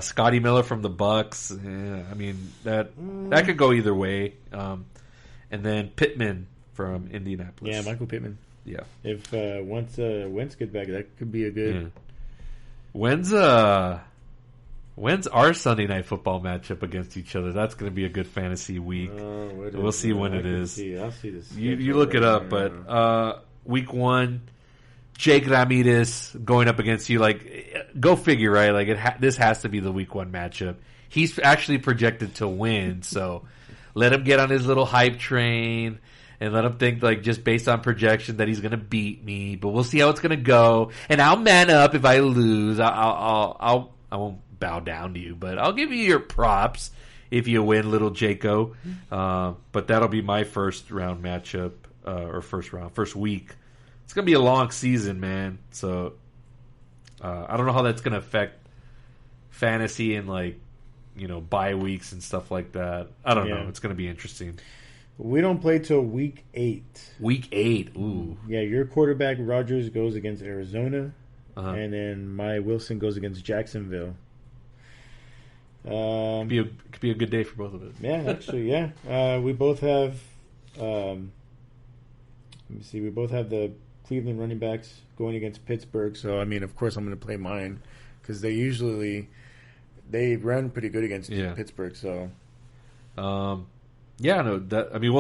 Scotty Miller from the Bucks. I mean that could go either way. And then Pittman from Indianapolis. Yeah, Michael Pittman. Yeah. If once Wentz gets back, that could be a good. Yeah. When's our Sunday Night Football matchup against each other? That's going to be a good fantasy week. We'll see when it is. I'll see this. You look it up, but week 1, Jake Ramirez going up against you. Like, go figure, right? Like, this has to be the week 1 matchup. He's actually projected to win, so let him get on his little hype train and let him think, like, just based on projection that he's going to beat me. But we'll see how it's going to go, and I'll man up if I lose. I won't bow down to you, but I'll give you your props if you win, little Jaco. But that'll be my first round matchup, first week. It's gonna be a long season, man. So I don't know how that's gonna affect fantasy and bye weeks and stuff like that. I don't know. It's gonna be interesting. We don't play till week 8. Week 8. Ooh. Yeah, your quarterback Rodgers goes against Arizona, and then my Wilson goes against Jacksonville. Could be a good day for both of us. Yeah, actually, yeah. We both have. Let me see. We both have the Cleveland running backs going against Pittsburgh. So I mean, of course, I'm going to play mine because they run pretty good against Pittsburgh. So. We'll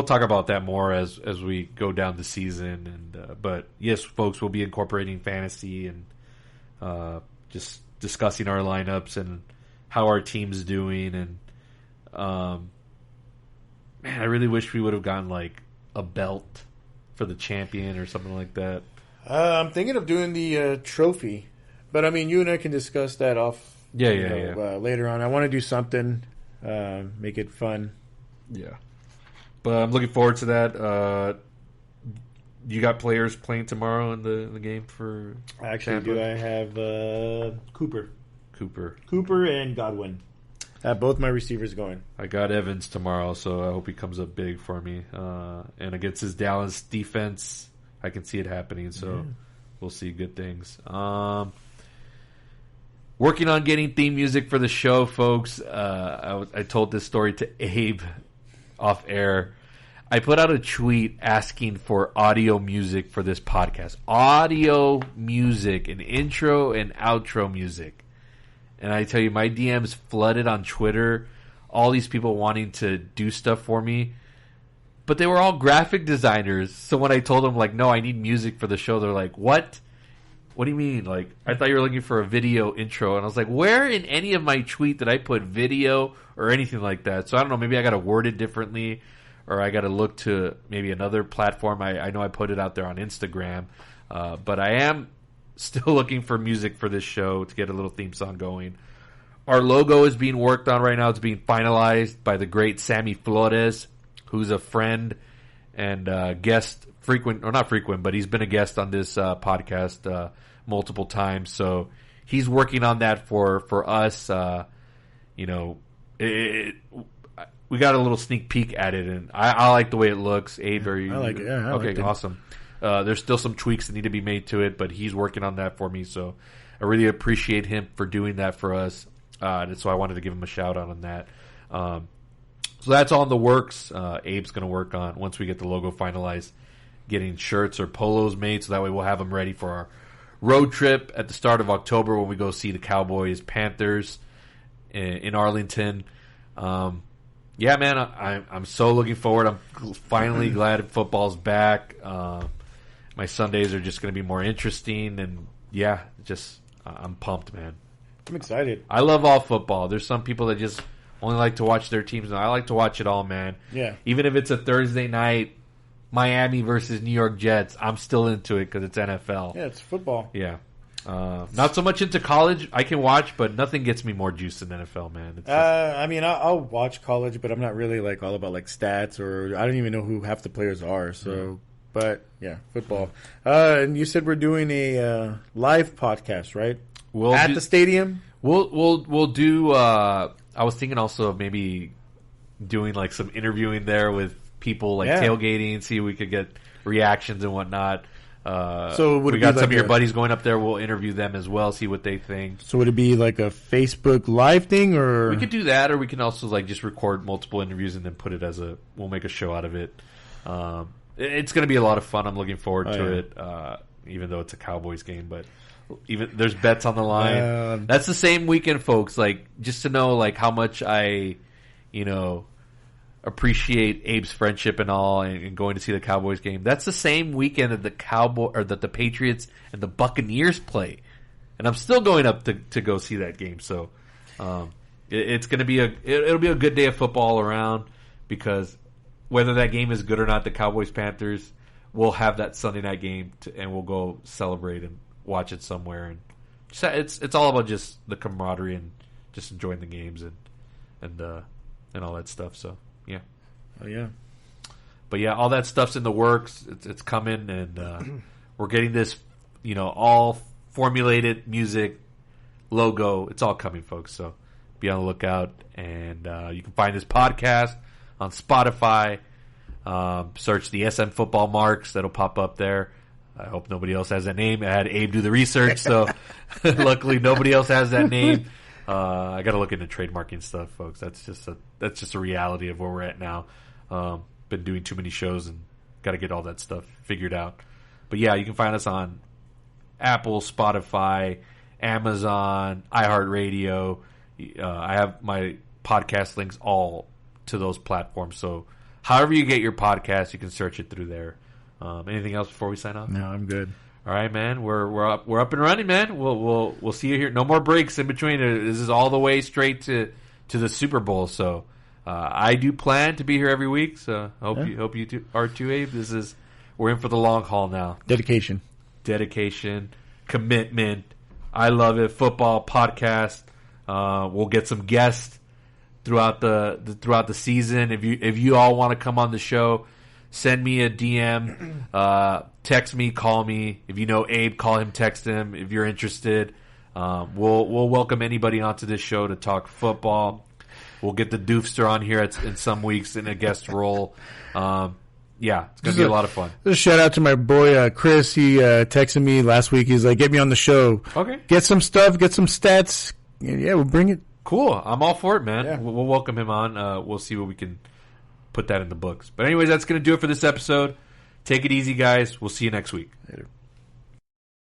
talk about that more as we go down the season, but yes, folks, we'll be incorporating fantasy and just discussing our lineups and how our team's doing, and I really wish we would have gotten like a belt for the champion or something like that. I'm thinking of doing the trophy, but I mean, you and I can discuss that off. Later on. I want to do something, make it fun. Yeah, but I'm looking forward to that. You got players playing tomorrow in the game for? Actually, Tampa? do I have Cooper and Godwin? Both my receivers going. I got Evans tomorrow, so I hope he comes up big for me. And against his Dallas defense, I can see it happening. So we'll see good things. Working on getting theme music for the show, folks. I told this story to Abe off air. I put out a tweet asking for audio music for this podcast. Audio music, an intro and outro music. And I tell you, my DMs flooded on Twitter. All these people wanting to do stuff for me. But they were all graphic designers. So when I told them, no, I need music for the show, they're like, what? What do you mean? I thought you were looking for a video intro. And I was like, where in any of my tweet did I put video or anything like that? So I don't know. Maybe I got to word it differently. Or I got to look to maybe another platform. I know I put it out there on Instagram. But I am still looking for music for this show to get a little theme song going. Our logo is being worked on right now. It's being finalized by the great Sammy Flores, who's a friend and guest, not frequent, but he's been a guest on this podcast multiple times. So he's working on that for us. We got a little sneak peek at it, and I like the way it looks. Abe, are you? I like it. Yeah, I like it. Awesome. There's still some tweaks that need to be made to it, but he's working on that for me. So I really appreciate him for doing that for us. And so I wanted to give him a shout out on that. So that's all in the works. Abe's going to work on, once we get the logo finalized, getting shirts or polos made, so that way we'll have them ready for our road trip at the start of October when we go see the Cowboys Panthers in Arlington. Yeah, man, I'm so looking forward. I'm finally glad football's back. My Sundays are just going to be more interesting, and I'm pumped, man. I'm excited. I love all football. There's some people that just only like to watch their teams, and I like to watch it all, man. Yeah. Even if it's a Thursday night, Miami versus New York Jets, I'm still into it because it's NFL. Yeah, it's football. Yeah. Not so much into college. I can watch, but nothing gets me more juice than NFL, man. It's I'll watch college, but I'm not really all about stats, or I don't even know who half the players are. So But yeah, football. And you said we're doing a live podcast, right? At the stadium. We'll do. I was thinking also of maybe doing like some interviewing there with people, like tailgating, see if we could get reactions and whatnot. So we got some of your buddies going up there. We'll interview them as well, see what they think. So would it be like a Facebook Live thing, or we could do that, or we can also like just record multiple interviews and then put it as we'll make a show out of it. It's going to be a lot of fun. I'm looking forward to it, even though it's a Cowboys game. But even there's bets on the line. That's the same weekend, folks. Like, just to know like how much I, appreciate Abe's friendship and all, and going to see the Cowboys game. That's the same weekend that the Patriots and the Buccaneers play, and I'm still going up to go see that game. So it's going to be it'll be a good day of football all around, because whether that game is good or not, the Cowboys-Panthers, we'll have that Sunday night game and we'll go celebrate and watch it somewhere. And it's all about just the camaraderie and just enjoying the games and all that stuff. So. Yeah. Oh, yeah. But yeah, all that stuff's in the works. It's coming, and we're getting this, all formulated music, logo. It's all coming, folks. So be on the lookout. And you can find this podcast on Spotify. Search the SM Football Marks. That'll pop up there. I hope nobody else has that name. I had Abe do the research, so luckily nobody else has that name. I got to look into trademarking stuff, folks. That's just a reality of where we're at now. Been doing too many shows and got to get all that stuff figured out. But yeah, you can find us on Apple, Spotify, Amazon, iHeartRadio. I have my podcast links all to those platforms. So however you get your podcast, you can search it through there. Anything else before we sign off? No, I'm good. All right, man. We're up and running, man. We'll see you here. No more breaks in between. This is all the way straight to the Super Bowl. So I do plan to be here every week. So hope you two are too, Abe. We're in for the long haul now. Dedication, commitment. I love it. Football podcast. We'll get some guests throughout the season. If you all want to come on the show, send me a DM. Text me, call me. If you know Abe, call him, text him. If you're interested, we'll welcome anybody onto this show to talk football. We'll get the Doofster on here in some weeks in a guest role. Yeah, it's going to be a lot of fun. Just a shout out to my boy Chris. He texted me last week. He's like, get me on the show. Okay. Get some stuff, get some stats. Yeah, we'll bring it. Cool. I'm all for it, man. Yeah. We'll welcome him on. We'll see what we can put that in the books. But anyways, that's going to do it for this episode. Take it easy, guys. We'll see you next week. Later.